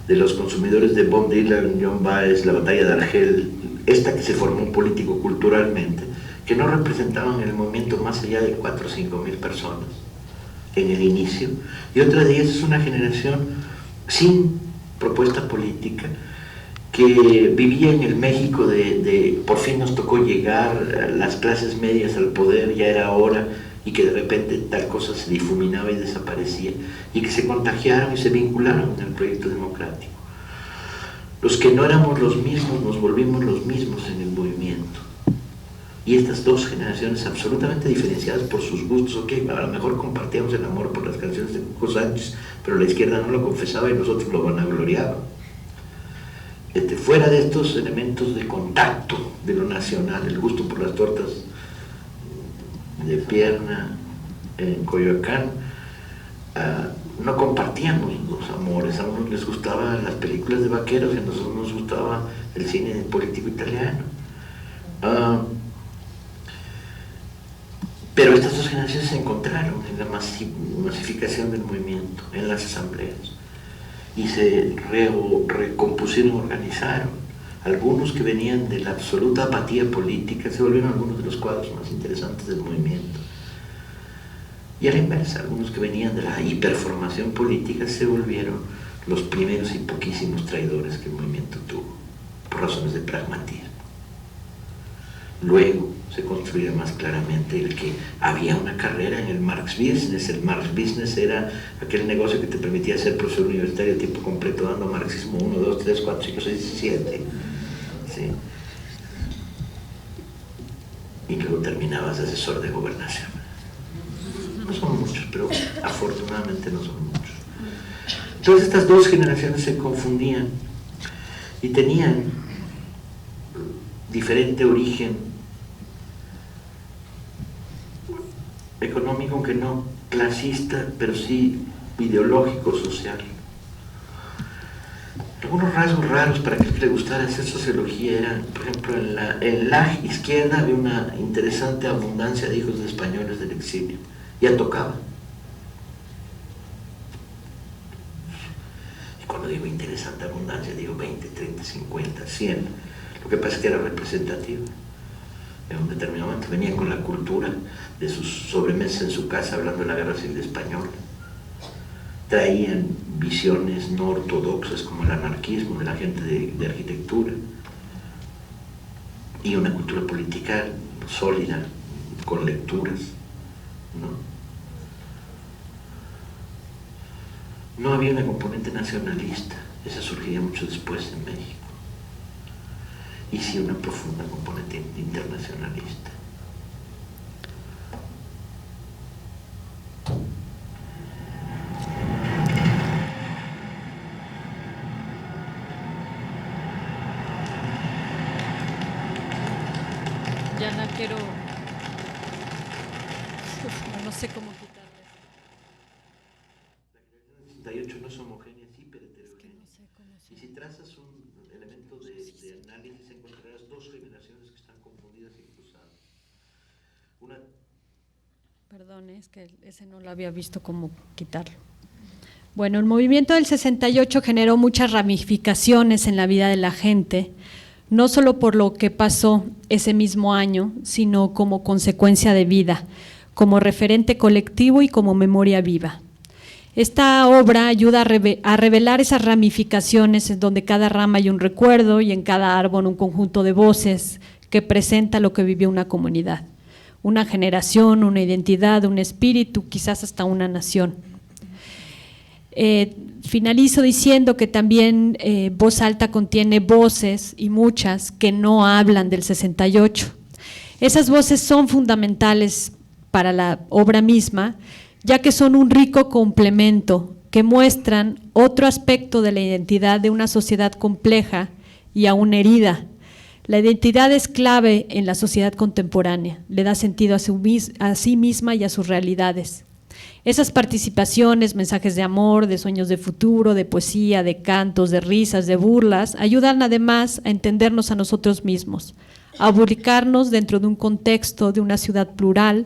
de los consumidores de Bob Dylan, John Baez, la batalla de Argel, esta que se formó político-culturalmente, que no representaban en el movimiento más allá de 4 o 5 mil personas en el inicio. Y otra de ellas es una generación sin propuesta política, que vivía en el México de por fin nos tocó llegar a las clases medias al poder, ya era hora, y que de repente tal cosa se difuminaba y desaparecía, y que se contagiaron y se vincularon en el proyecto democrático. Los que no éramos los mismos nos volvimos los mismos en el movimiento. Y estas dos generaciones absolutamente diferenciadas por sus gustos, ok, a lo mejor compartíamos el amor por las canciones de Cuco Sánchez, pero la izquierda no lo confesaba y nosotros lo vanagloriábamos. Fuera de estos elementos de contacto de lo nacional, el gusto por las tortas de pierna en Coyoacán, no compartíamos los amores. A unos les gustaban las películas de vaqueros y a nosotros nos gustaba el cine político italiano. Pero estas dos generaciones se encontraron en la masificación del movimiento, en las asambleas, y se recompusieron, organizaron. Algunos que venían de la absoluta apatía política se volvieron algunos de los cuadros más interesantes del movimiento. Y a la inversa, algunos que venían de la hiperformación política se volvieron los primeros y poquísimos traidores que el movimiento tuvo. por razones de pragmatismo. Luego se construía más claramente el que había una carrera en el Marx Business. El Marx Business era aquel negocio que te permitía ser profesor universitario a tiempo completo dando marxismo 1, 2, 3, 4, 5, 6, 7. ¿Sí? Y luego terminabas de asesor de gobernación. No son muchos, pero afortunadamente no son muchos. Entonces estas dos generaciones se confundían y tenían diferente origen económico, aunque no clasista, pero sí ideológico, social. Algunos rasgos raros para aquel que le gustara hacer sociología eran, por ejemplo, en la izquierda había una interesante abundancia de hijos de españoles del exilio. Ya tocaba. Y cuando digo interesante abundancia, digo 20, 30, 50, 100. Lo que pasa es que era representativa. En un determinado momento venían con la cultura de sus sobremesas en su casa hablando de la guerra civil española. Traían visiones no ortodoxas como el anarquismo de la gente de arquitectura y una cultura política sólida, con lecturas, no había una componente nacionalista, esa surgiría mucho después en México, y sí una profunda componente internacionalista. Ya no quiero, no sé cómo quitarle. La generación del 68 no es homogénea, es hiperheterogénea. Y si trazas un elemento de análisis, encontrarás dos generaciones que están confundidas y cruzadas. Una... Perdón, es que ese no lo había visto cómo quitarlo. Bueno, el movimiento del 68 generó muchas ramificaciones en la vida de la gente, no solo por lo que pasó ese mismo año, sino como consecuencia de vida, como referente colectivo y como memoria viva. Esta obra ayuda a revelar esas ramificaciones en donde cada rama hay un recuerdo y en cada árbol un conjunto de voces que presenta lo que vivió una comunidad, una generación, una identidad, un espíritu, quizás hasta una nación. Finalizo diciendo que también Voz Alta contiene voces y muchas que no hablan del 68. Esas voces son fundamentales para la obra misma, ya que son un rico complemento que muestran otro aspecto de la identidad de una sociedad compleja y aún herida. La identidad es clave en la sociedad contemporánea, le da sentido a sí misma y a sus realidades. Esas participaciones, mensajes de amor, de sueños de futuro, de poesía, de cantos, de risas, de burlas, ayudan además a entendernos a nosotros mismos, a ubicarnos dentro de un contexto de una ciudad plural,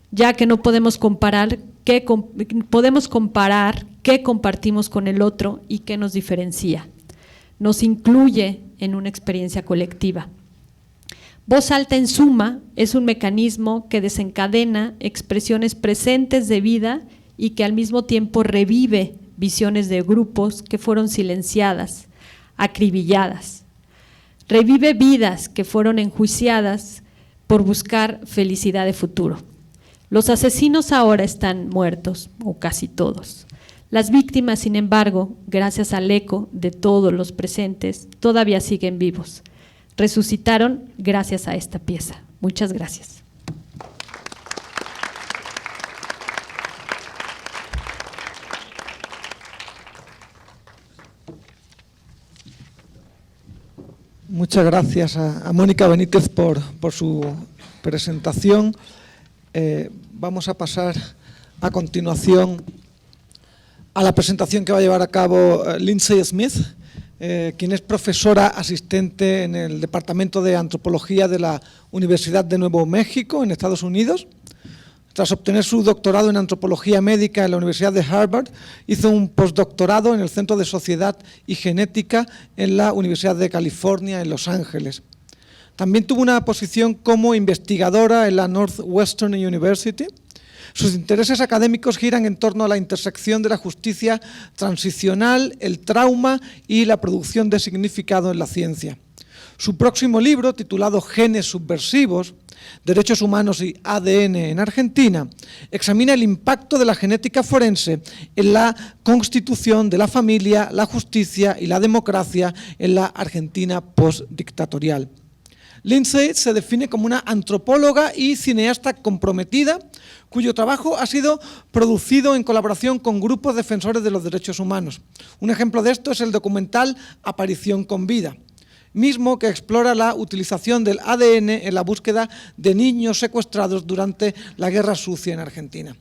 ya que no podemos comparar qué compartimos con el otro y qué nos diferencia. Nos incluye en una experiencia colectiva. Voz Alta, en suma, es un mecanismo que desencadena expresiones presentes de vida y que al mismo tiempo revive visiones de grupos que fueron silenciadas, acribilladas. Revive vidas que fueron enjuiciadas por buscar felicidad de futuro. Los asesinos ahora están muertos, o casi todos. Las víctimas, sin embargo, gracias al eco de todos los presentes, todavía siguen vivos. Resucitaron gracias a esta pieza. Muchas gracias. Muchas gracias a Mónica Benítez por su presentación. Vamos a pasar a continuación a la presentación que va a llevar a cabo Lindsay Smith, quien es profesora asistente en el Departamento de Antropología de la Universidad de Nuevo México, en Estados Unidos. Tras obtener su doctorado en Antropología Médica en la Universidad de Harvard, hizo un postdoctorado en el Centro de Sociedad y Genética en la Universidad de California, en Los Ángeles. También tuvo una posición como investigadora en la Northwestern University. Sus intereses académicos giran en torno a la intersección de la justicia transicional, el trauma y la producción de significado en la ciencia. Su próximo libro, titulado Genes subversivos, Derechos Humanos y ADN en Argentina, examina el impacto de la genética forense en la constitución de la familia, la justicia y la democracia en la Argentina postdictatorial. Lindsay se define como una antropóloga y cineasta comprometida, cuyo trabajo ha sido producido en colaboración con grupos defensores de los derechos humanos. Un ejemplo de esto es el documental Aparición con vida, mismo que explora la utilización del ADN en la búsqueda de niños secuestrados durante la Guerra Sucia en Argentina.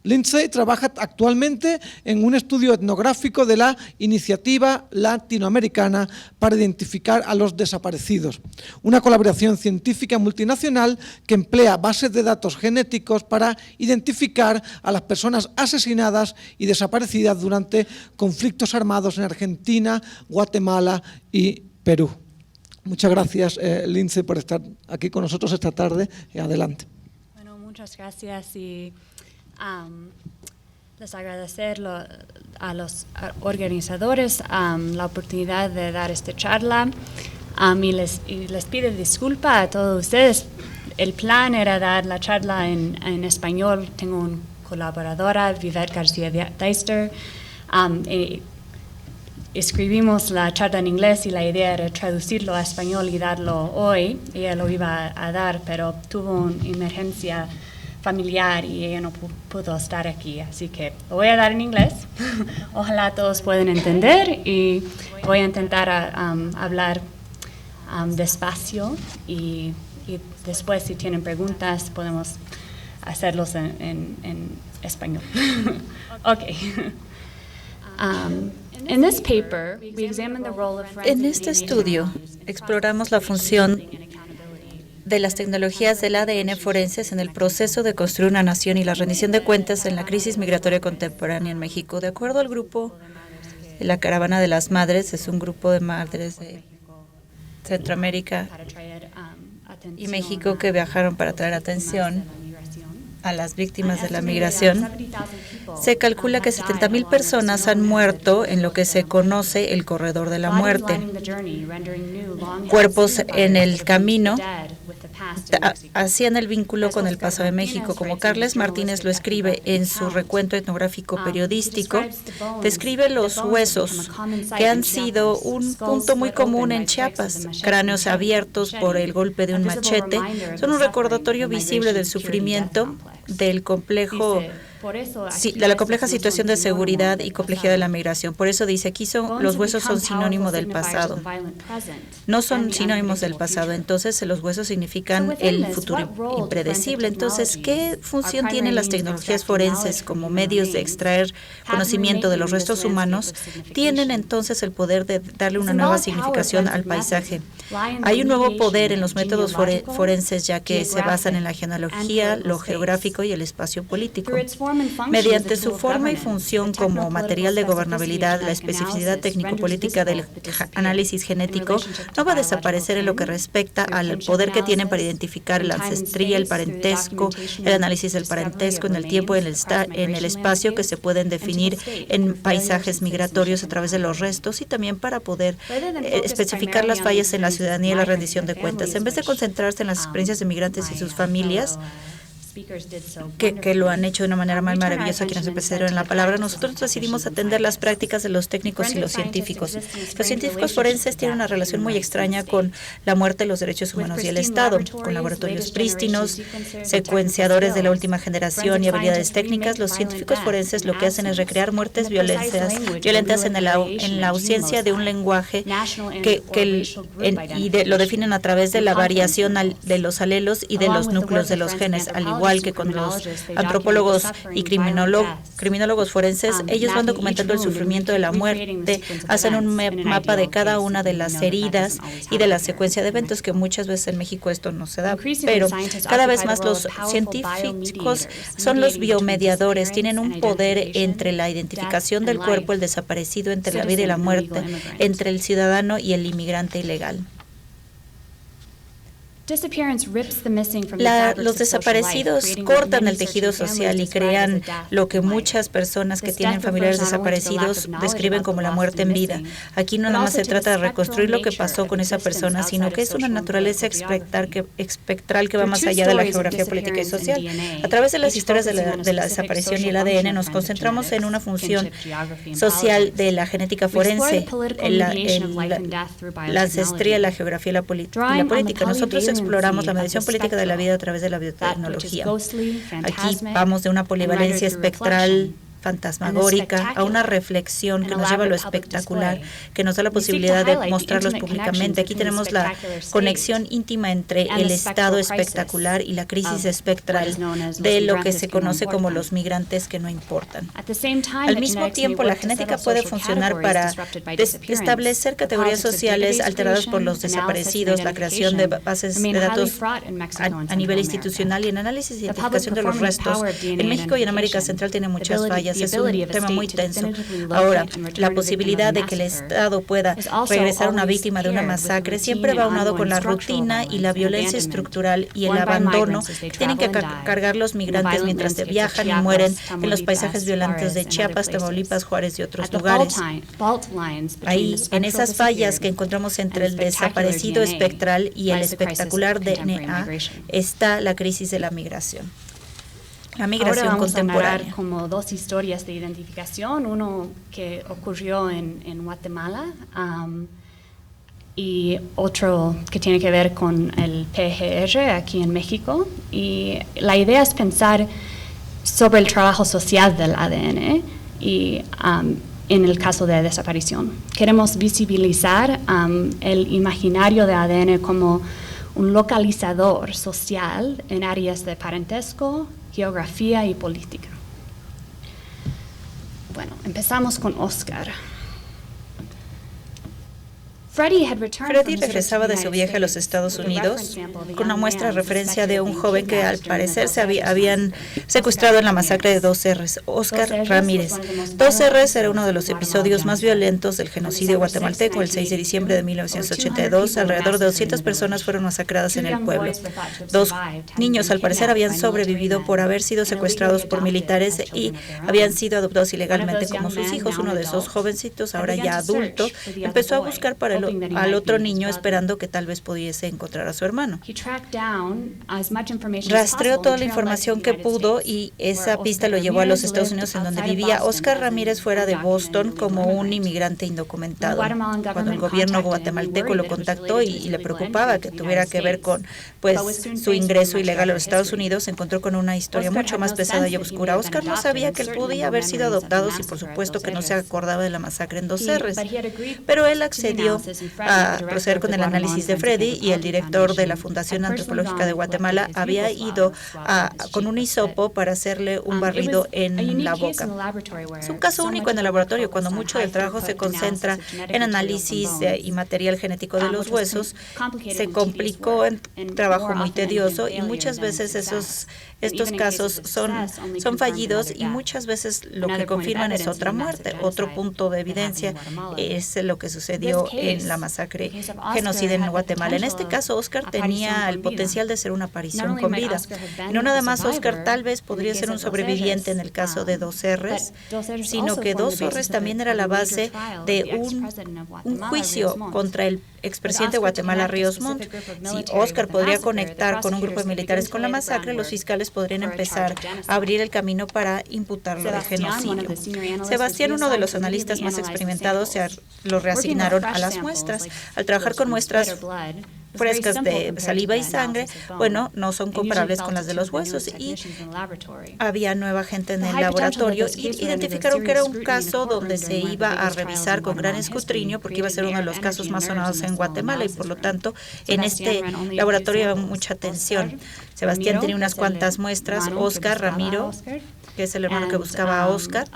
Lindsay trabaja actualmente en un estudio etnográfico de la Iniciativa Latinoamericana para Identificar a los Desaparecidos, una colaboración científica multinacional que emplea bases de datos genéticos para identificar a las personas asesinadas y desaparecidas durante conflictos armados en Argentina, Guatemala y Perú. Muchas gracias, Lindsay, por estar aquí con nosotros esta tarde. Adelante. Bueno, muchas gracias y les agradecer a los organizadores la oportunidad de dar esta charla y les pido disculpa a todos ustedes. El plan era dar la charla en español. Tengo una colaboradora, Vivette García Deister. Escribimos la charla en inglés y la idea era traducirlo a español y darlo hoy. Ella lo iba a dar, pero tuvo una emergencia familiar y ella no pudo estar aquí, así que lo voy a dar en inglés. Ojalá todos puedan entender y voy a intentar hablar despacio y después si tienen preguntas podemos hacerlos en español. Okay. En este estudio exploramos la función de las tecnologías del ADN forenses en el proceso de construir una nación y la rendición de cuentas en la crisis migratoria contemporánea en México. De acuerdo al grupo de la Caravana de las Madres, es un grupo de madres de Centroamérica y México que viajaron para traer atención a las víctimas de la migración. Se calcula que 70,000 personas han muerto en lo que se conoce el corredor de la muerte. Cuerpos en el camino hacían el vínculo con el pasado de México. Como Carles Martínez lo escribe en su recuento etnográfico periodístico, describe los huesos que han sido un punto muy común en Chiapas. Cráneos abiertos por el golpe de un machete son un recordatorio visible del sufrimiento del complejo, de la compleja situación de seguridad y complejidad de la migración. Por eso dice aquí los huesos son sinónimo del pasado. No son sinónimos del pasado, entonces los huesos significan el futuro impredecible. Entonces, ¿qué función tienen las tecnologías forenses como medios de extraer conocimiento de los restos humanos? Tienen entonces el poder de darle una nueva significación al paisaje. Hay un nuevo poder en los métodos forenses, ya que se basan en la genealogía, lo geográfico y el espacio político. Mediante su forma y función como material de gobernabilidad, la especificidad técnico-política del análisis genético no va a desaparecer en lo que respecta al poder que tienen para identificar la ancestría, el parentesco, el análisis del parentesco en el tiempo y en el espacio que se pueden definir en paisajes migratorios a través de los restos y también para poder especificar las fallas en la ciudadanía y la rendición de cuentas. En vez de concentrarse en las experiencias de migrantes y sus familias, que lo han hecho de una manera muy maravillosa quienes empezaron en la palabra, nosotros decidimos atender las prácticas de los técnicos y los científicos. Los científicos forenses tienen una relación muy extraña con la muerte, los derechos humanos y el Estado, con laboratorios prístinos, secuenciadores de la última generación y habilidades técnicas. Los científicos forenses lo que hacen es recrear muertes violentas en la ausencia de un lenguaje lo definen a través de la variación de los alelos y de los núcleos de los genes, al igual que con los antropólogos y criminólogos forenses. Ellos van documentando el sufrimiento de la muerte, hacen un mapa de cada una de las heridas y de la secuencia de eventos, que muchas veces en México esto no se da, pero cada vez más los científicos son los biomediadores, tienen un poder entre la identificación del cuerpo, el desaparecido, entre la vida y la muerte, entre el ciudadano y el inmigrante ilegal. Los desaparecidos cortan el tejido social y crean lo que muchas personas que tienen familiares desaparecidos describen como la muerte en vida. Aquí no nada más se trata de reconstruir lo que pasó con esa persona, sino que es una naturaleza espectral que va más allá de la geografía política y social. A través de las historias de la desaparición y el ADN nos concentramos en una función social de la genética forense, la ancestría, la geografía y la política. Nosotros exploramos la medición política de la vida a través de la biotecnología. Aquí vamos de una polivalencia espectral fantasmagórica a una reflexión que nos lleva a lo espectacular, que nos da la posibilidad de mostrarlos públicamente. Aquí tenemos la conexión íntima entre el estado espectacular y la crisis espectral de lo que se conoce como los migrantes que no importan. Al mismo tiempo, la genética puede funcionar para establecer categorías sociales alteradas por los desaparecidos, la creación de bases de datos a nivel institucional y en análisis e identificación de los restos. En México y en América Central tiene muchas fallas. Es un tema muy tenso. Ahora, la posibilidad de que el Estado pueda regresar a una víctima de una masacre siempre va unado con la rutina y la violencia estructural y el abandono que tienen que cargar los migrantes mientras viajan y mueren en los paisajes violentos de Chiapas, Tamaulipas, Juárez y otros lugares. Ahí, en esas fallas que encontramos entre el desaparecido espectral y el espectacular DNA, está la crisis de la migración. La migración Ahora vamos contemporánea. a narrar como dos historias de identificación, uno que ocurrió en Guatemala y otro que tiene que ver con el PGR aquí en México. Y la idea es pensar sobre el trabajo social del ADN y en el caso de desaparición. Queremos visibilizar el imaginario de ADN como un localizador social en áreas de parentesco, geografía y política. Bueno, empezamos con Oscar. Freddy regresaba de su viaje a los Estados Unidos con una muestra de referencia de un joven que al parecer se habían secuestrado en la masacre de 2Rs, Oscar Ramírez. 2Rs era uno de los episodios más violentos del genocidio guatemalteco. El 6 de diciembre de 1982, alrededor de 200 personas fueron masacradas en el pueblo. 2 niños al parecer habían sobrevivido por haber sido secuestrados por militares y habían sido adoptados ilegalmente como sus hijos. Uno de esos jovencitos, ahora ya adulto, empezó a buscar al otro niño esperando que tal vez pudiese encontrar a su hermano. Rastreó toda la información que pudo y esa pista lo llevó a los Estados Unidos, en donde vivía Oscar Ramírez fuera de Boston como un inmigrante indocumentado. Cuando el gobierno guatemalteco lo contactó y le preocupaba que tuviera que ver con su ingreso ilegal a los Estados Unidos, se encontró con una historia mucho más pesada y oscura. Oscar no sabía que él podía haber sido adoptado y por supuesto que no se acordaba de la masacre en 2Rs, pero él accedió a proceder con el análisis de Freddy, y el director de la Fundación Antropológica de Guatemala había ido con un hisopo para hacerle un barrido en la boca. Es un caso único en el laboratorio, cuando mucho del trabajo se concentra en análisis y material genético de los huesos. Se complicó en un trabajo muy tedioso y muchas veces estos casos son fallidos y muchas veces lo que confirman es otra muerte. Otro punto de evidencia es lo que sucedió en la masacre genocida en Guatemala. En este caso, Oscar tenía el potencial de ser una aparición con vida. No nada más Oscar tal vez podría ser un sobreviviente en el caso de 2Rs, sino que 2Rs también era la base de un juicio contra el expresidente de Guatemala, Ríos Montt. Si Oscar podría conectar con un grupo de militares con la masacre, los fiscales podrían empezar a abrir el camino para imputarlo de genocidio. Sebastián, uno de los analistas más experimentados, lo reasignaron a las muestras. Al trabajar con muestras frescas de saliva y sangre, bueno, no son comparables con las de los huesos, y había nueva gente en el laboratorio y identificaron que era un caso donde se iba a revisar con gran escrutinio porque iba a ser uno de los casos más sonados en Guatemala, y por lo tanto en este laboratorio había mucha atención. Sebastián tenía unas cuantas muestras, Oscar Ramiro, que es el hermano que buscaba a Oscar,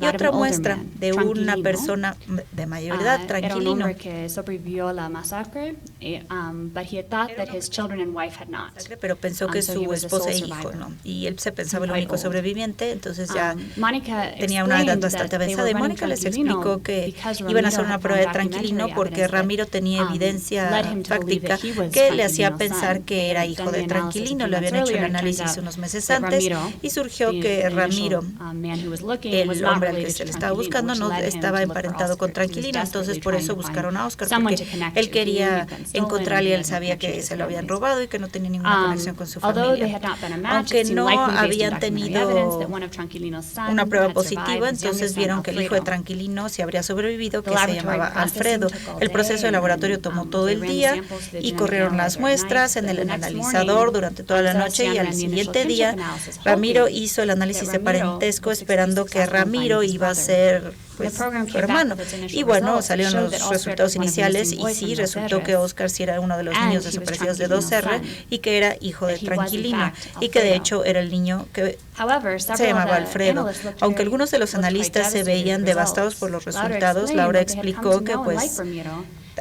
y otra muestra de una persona de mayor edad, Tranquilino. Era un hombre que sobrevivió a la masacre. Pero pensó que su esposa e hijo, ¿no? Y él se pensaba el único sobreviviente, entonces ya tenía una edad bastante avanzada. Y Mónica les explicó que iban a hacer una prueba de tranquilino porque Ramiro tenía evidencia práctica que le hacía pensar que era hijo de Tranquilino. Le habían hecho el análisis unos meses antes y surgió que Ramiro, el hombre al que se le estaba buscando, no estaba emparentado con Tranquilino. Entonces por eso buscaron a Oscar, porque él quería encontrarle y él sabía que se lo habían robado y que no tenía ninguna conexión con su familia. Aunque no habían tenido una prueba positiva, entonces vieron que el hijo de Tranquilino sí habría sobrevivido, que se llamaba Alfredo. El proceso de laboratorio tomó todo el día y corrieron las muestras en el analizador durante toda la noche, y al siguiente día Ramiro hizo el análisis de parentesco esperando que Ramiro iba a ser su hermano. Y bueno, salieron los resultados iniciales y sí, resultó que Oscar sí era uno de los niños desaparecidos de 2R y que era hijo de Tranquilino y que de hecho era el niño que se llamaba Alfredo. Aunque algunos de los analistas se veían devastados por los resultados, Laura explicó que pues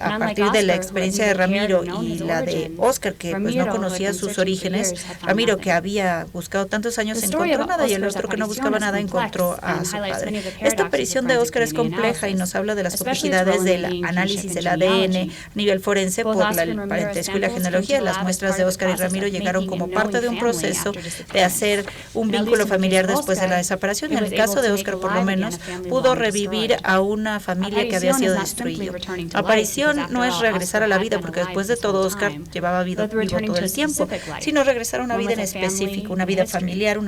a partir de la experiencia de Ramiro y la de Oscar, que pues no conocía sus orígenes, Ramiro, que había buscado tantos años, encontró nada, y el otro que no buscaba nada encontró a su padre. Esta aparición de Oscar es compleja y nos habla de las complejidades del análisis del ADN a nivel forense por el parentesco y la genealogía. Las muestras de Oscar y Ramiro llegaron como parte de un proceso de hacer un vínculo familiar después de la desaparición. En el caso de Oscar, por lo menos, pudo revivir a una familia que había sido destruida. Aparición no es regresar a la vida, porque después de todo Oscar llevaba vivo todo el tiempo, sino regresar a una vida en específico, una vida familiar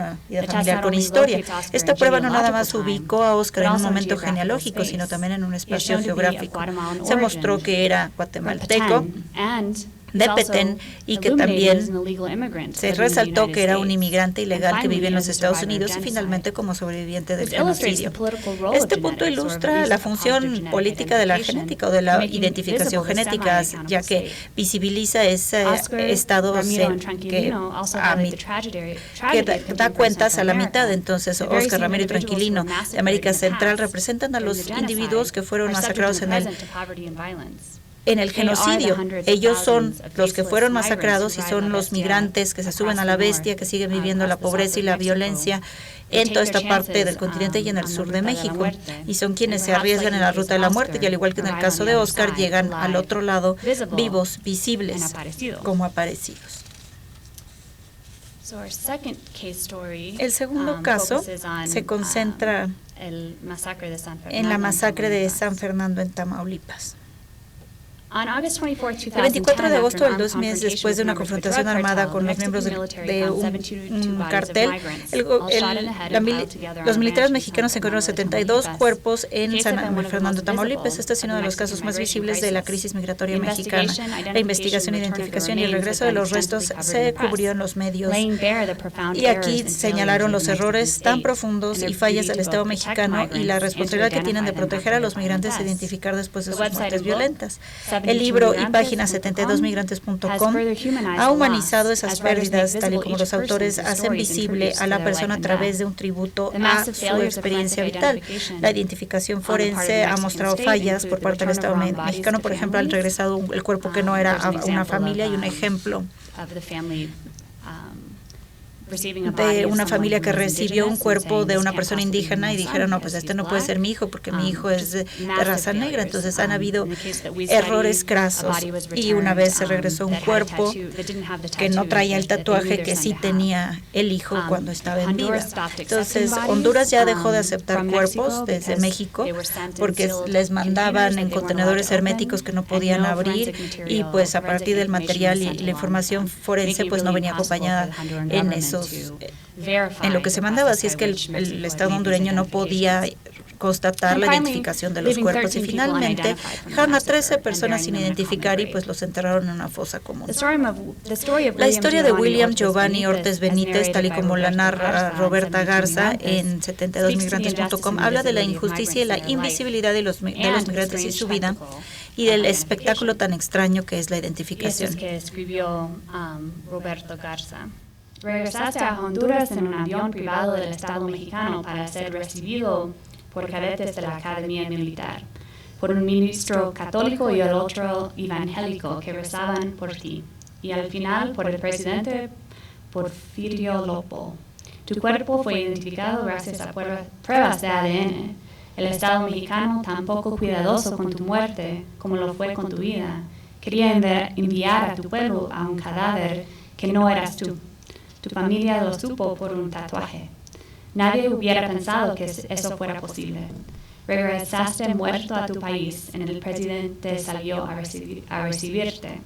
con historia. Esta prueba no nada más ubicó a Oscar en un momento genealógico, sino también en un espacio geográfico. Se mostró que era guatemalteco, de Petén, y que también se resaltó que era un inmigrante ilegal que vivía en los Estados Unidos y finalmente como sobreviviente del genocidio. Este punto ilustra la función política de la genética o de la identificación genética, ya que visibiliza ese estado que da cuentas a la mitad. Entonces, Oscar, Ramiro y Tranquilino de América Central representan a los individuos que fueron masacrados en el genocidio. Ellos son los que fueron masacrados y son los migrantes que se suben a la bestia, que siguen viviendo la pobreza y la violencia en toda esta parte del continente y en el sur de México. Y son quienes se arriesgan en la ruta de la muerte, y al igual que en el caso de Oscar, llegan al otro lado vivos, visibles, como aparecidos. El segundo caso se concentra en la masacre de San Fernando en Tamaulipas. El 24 de agosto del 2000, después de una confrontación armada con los miembros de un cartel, los militares mexicanos encontraron 72 cuerpos en San Fernando, Tamaulipas. Este es uno de los casos más visibles de la crisis migratoria mexicana. La investigación, identificación y el regreso de los restos se cubrió en los medios. Y aquí señalaron los errores tan profundos y fallas del Estado mexicano y la responsabilidad que tienen de proteger a los migrantes e identificar después de sus muertes violentas. El libro y página 72migrantes.com ha humanizado esas pérdidas, tal y como los autores hacen visible a la persona a través de un tributo a su experiencia vital. La identificación forense ha mostrado fallas por parte del Estado mexicano. Por ejemplo, han regresado el cuerpo que no era a una familia, y un ejemplo de una familia que recibió un cuerpo de una persona indígena y dijeron, no, pues este no puede ser mi hijo porque mi hijo es de raza negra. Entonces han habido errores crasos, y una vez se regresó un cuerpo que no traía el tatuaje que sí tenía el hijo cuando estaba en vida. Entonces Honduras ya dejó de aceptar cuerpos desde México porque les mandaban en contenedores herméticos que no podían abrir, y pues a partir del material y la información forense pues no venía acompañada en lo que se mandaba. Así es que el Estado hondureño no podía constatar la identificación de los cuerpos, y finalmente dejaron a 13 personas sin identificar y pues los enterraron en una fosa común. La historia de William Giovanni Ortiz Benítez, tal y como la narra Roberta Garza en 72migrantes.com, habla de la injusticia y la invisibilidad de los migrantes y su vida, y del espectáculo tan extraño que es la identificación. Y que escribió Roberto Garza. Regresaste a Honduras en un avión privado del Estado mexicano para ser recibido por cadetes de la Academia Militar. por un ministro católico y el otro evangélico que rezaban por ti. Y al final por el presidente Porfirio Lopo. Tu cuerpo fue identificado gracias a pruebas de ADN. El Estado mexicano, tan poco cuidadoso con tu muerte como lo fue con tu vida, quería enviar a tu pueblo a un cadáver que no eras tú. Tu familia lo supo por un tatuaje. Nadie hubiera pensado que eso fuera posible. Regresaste muerto a tu país y el presidente salió a recibirte.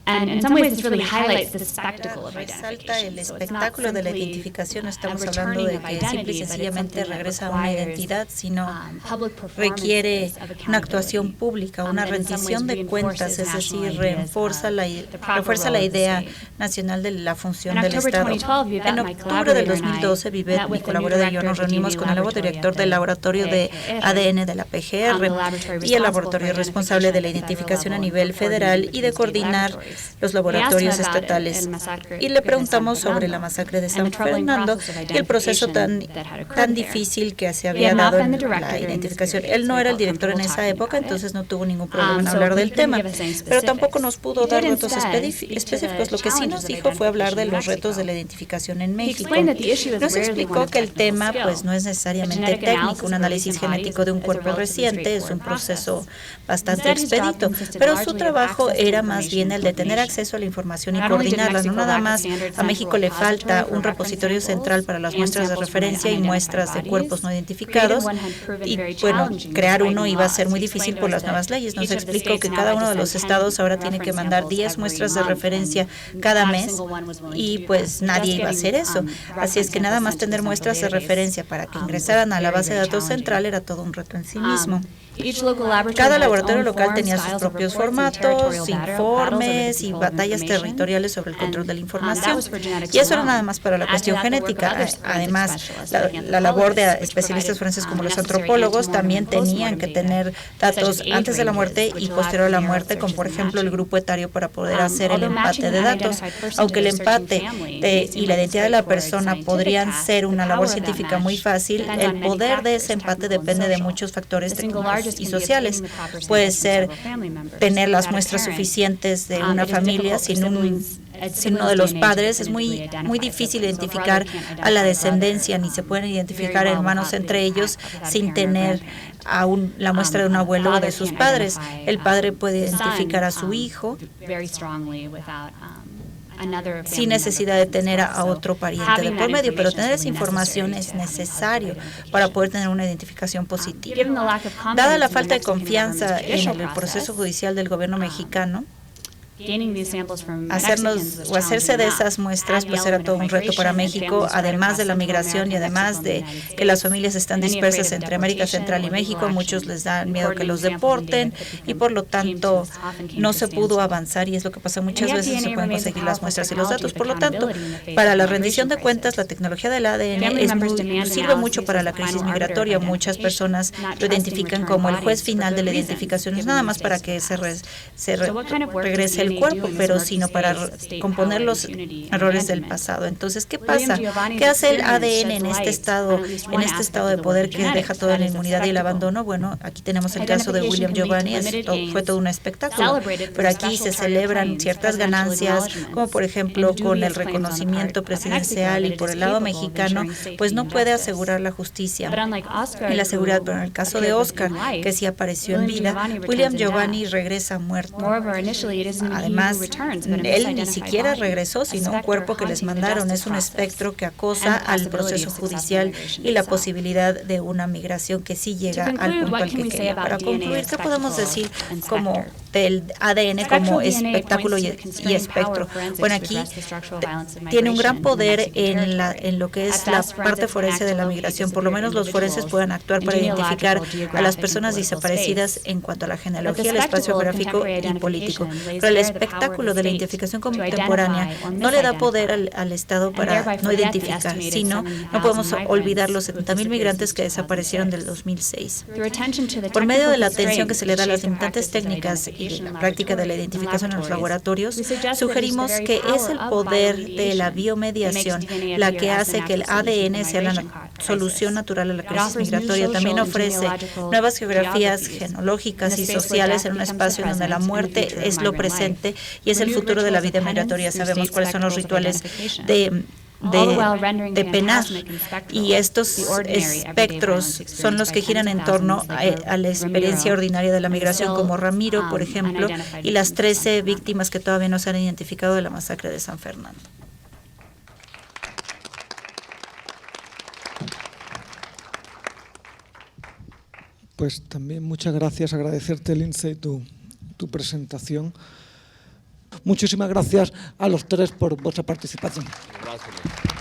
And in some ways this really highlights the spectacle of Resalta el identification. So it's not espectáculo de la simply identificación. No a estamos hablando returning de of que simple y identity, but it's sencillamente something that regresa a una requires, identidad, sino public performances requiere of una accountability. actuación pública, una That in some rendición ways de cuentas, reinforces es decir, national ideas refuerza of la the proper refuerza role la of the idea state. nacional de la función In del October Estado. 2012, Vivek, En my octubre del collaborator, and I 2012, Vivek, met mi with the new colaborador y yo nos director of the reunimos con el nuevo laboratory director at del the laboratorio de PGR, ADN de la PGR y el laboratorio responsable de la identificación a nivel federal y de coordinar los laboratorios estatales. Y le preguntamos sobre la masacre de San Fernando y el proceso tan difícil que se había dado en la identificación. Él no era el director en esa época, entonces no tuvo ningún problema en hablar del tema, pero tampoco nos pudo dar datos específicos. Lo que sí nos dijo fue hablar de los retos de la identificación en México. Nos explicó que el tema pues no es necesariamente técnico. Un análisis genético de un cuerpo reciente es un proceso bastante expedito, pero su trabajo era más bien el de tener acceso a la información y coordinarla. No nada más a México le falta un repositorio central para las muestras de referencia y muestras de cuerpos no identificados, y bueno, crear uno iba a ser muy difícil por las nuevas leyes. Nos explicó que cada uno de los estados ahora tiene que mandar 10 muestras de referencia cada mes y pues nadie iba a hacer eso. Así es que nada más tener muestras de referencia para que ingresaran a la base de datos central era todo un reto en sí mismo. Cada laboratorio local tenía sus propios formatos, informes y batallas territoriales sobre el control de la información. Y eso era nada más para la cuestión genética. Además, la labor de especialistas forenses como los antropólogos también tenían que tener datos antes de la muerte y posterior a la muerte, como por ejemplo el grupo etario para poder hacer el empate de datos. Aunque el empate y la identidad de la persona podrían ser una labor científica muy fácil, el poder de ese empate depende de muchos factores técnicos y sociales. Puede ser tener las muestras suficientes de una familia. Sin uno de los padres es muy difícil identificar a la descendencia, ni se pueden identificar hermanos entre ellos sin tener aún la muestra de un abuelo o de sus padres. El padre puede identificar a su hijo sin necesidad de tener a otro pariente de por medio, pero tener esa información es necesario para poder tener una identificación positiva. Dada la falta de confianza en el proceso judicial del gobierno mexicano, hacerse de esas muestras pues era todo un reto para México, además de la migración y además de que las familias están dispersas entre América Central y México. Muchos les da miedo que los deporten y por lo tanto no se pudo avanzar, y es lo que pasa muchas veces, no se pueden conseguir las muestras y los datos. Por lo tanto, para la rendición de cuentas, la tecnología del ADN sirve mucho para la crisis migratoria. Muchas personas lo identifican como el juez final de la identificación, no es nada más para que se regrese el cuerpo, pero sino para componer los errores del pasado. Entonces, ¿qué pasa? ¿Qué hace el ADN en este estado de poder que deja toda la inmunidad y el abandono? Bueno, aquí tenemos el caso de William Giovanni, fue todo un espectáculo, pero aquí se celebran ciertas ganancias, como por ejemplo con el reconocimiento presidencial, y por el lado mexicano, pues no puede asegurar la justicia y la seguridad, pero en el caso de Oscar, que sí apareció en vida, William Giovanni regresa muerto. Además, él ni siquiera regresó, sino un cuerpo que les mandaron. Es un espectro que acosa al proceso judicial y la posibilidad de una migración que sí llega al punto al que quería. Para concluir, ¿qué podemos decir como del ADN como espectáculo y espectro? Bueno, aquí tiene un gran poder en lo que es la parte forense de la migración. Por lo menos los forenses pueden actuar para identificar a las personas desaparecidas en cuanto a la genealogía, el espacio geográfico y político. Pero el espectáculo de la identificación contemporánea no le da poder al Estado para no identificar, sino no podemos olvidar los 70,000 migrantes que desaparecieron del 2006. Por medio de la atención que se le da a las limitantes técnicas y de la práctica de la identificación en los laboratorios, sugerimos que es el poder de la biomediación la que hace que el ADN sea la solución natural a la crisis migratoria. También ofrece nuevas geografías genológicas y sociales en un espacio en donde la muerte es lo presente y es el futuro de la vida migratoria. Sabemos cuáles son los rituales de penar, y estos espectros son los que giran en torno a la experiencia ordinaria de la migración, como Ramiro, por ejemplo, y las 13 víctimas que todavía no se han identificado de la masacre de San Fernando. Pues también muchas gracias, agradecerte, Lindsay, tu presentación. Muchísimas gracias a los tres por vuestra participación. Gracias.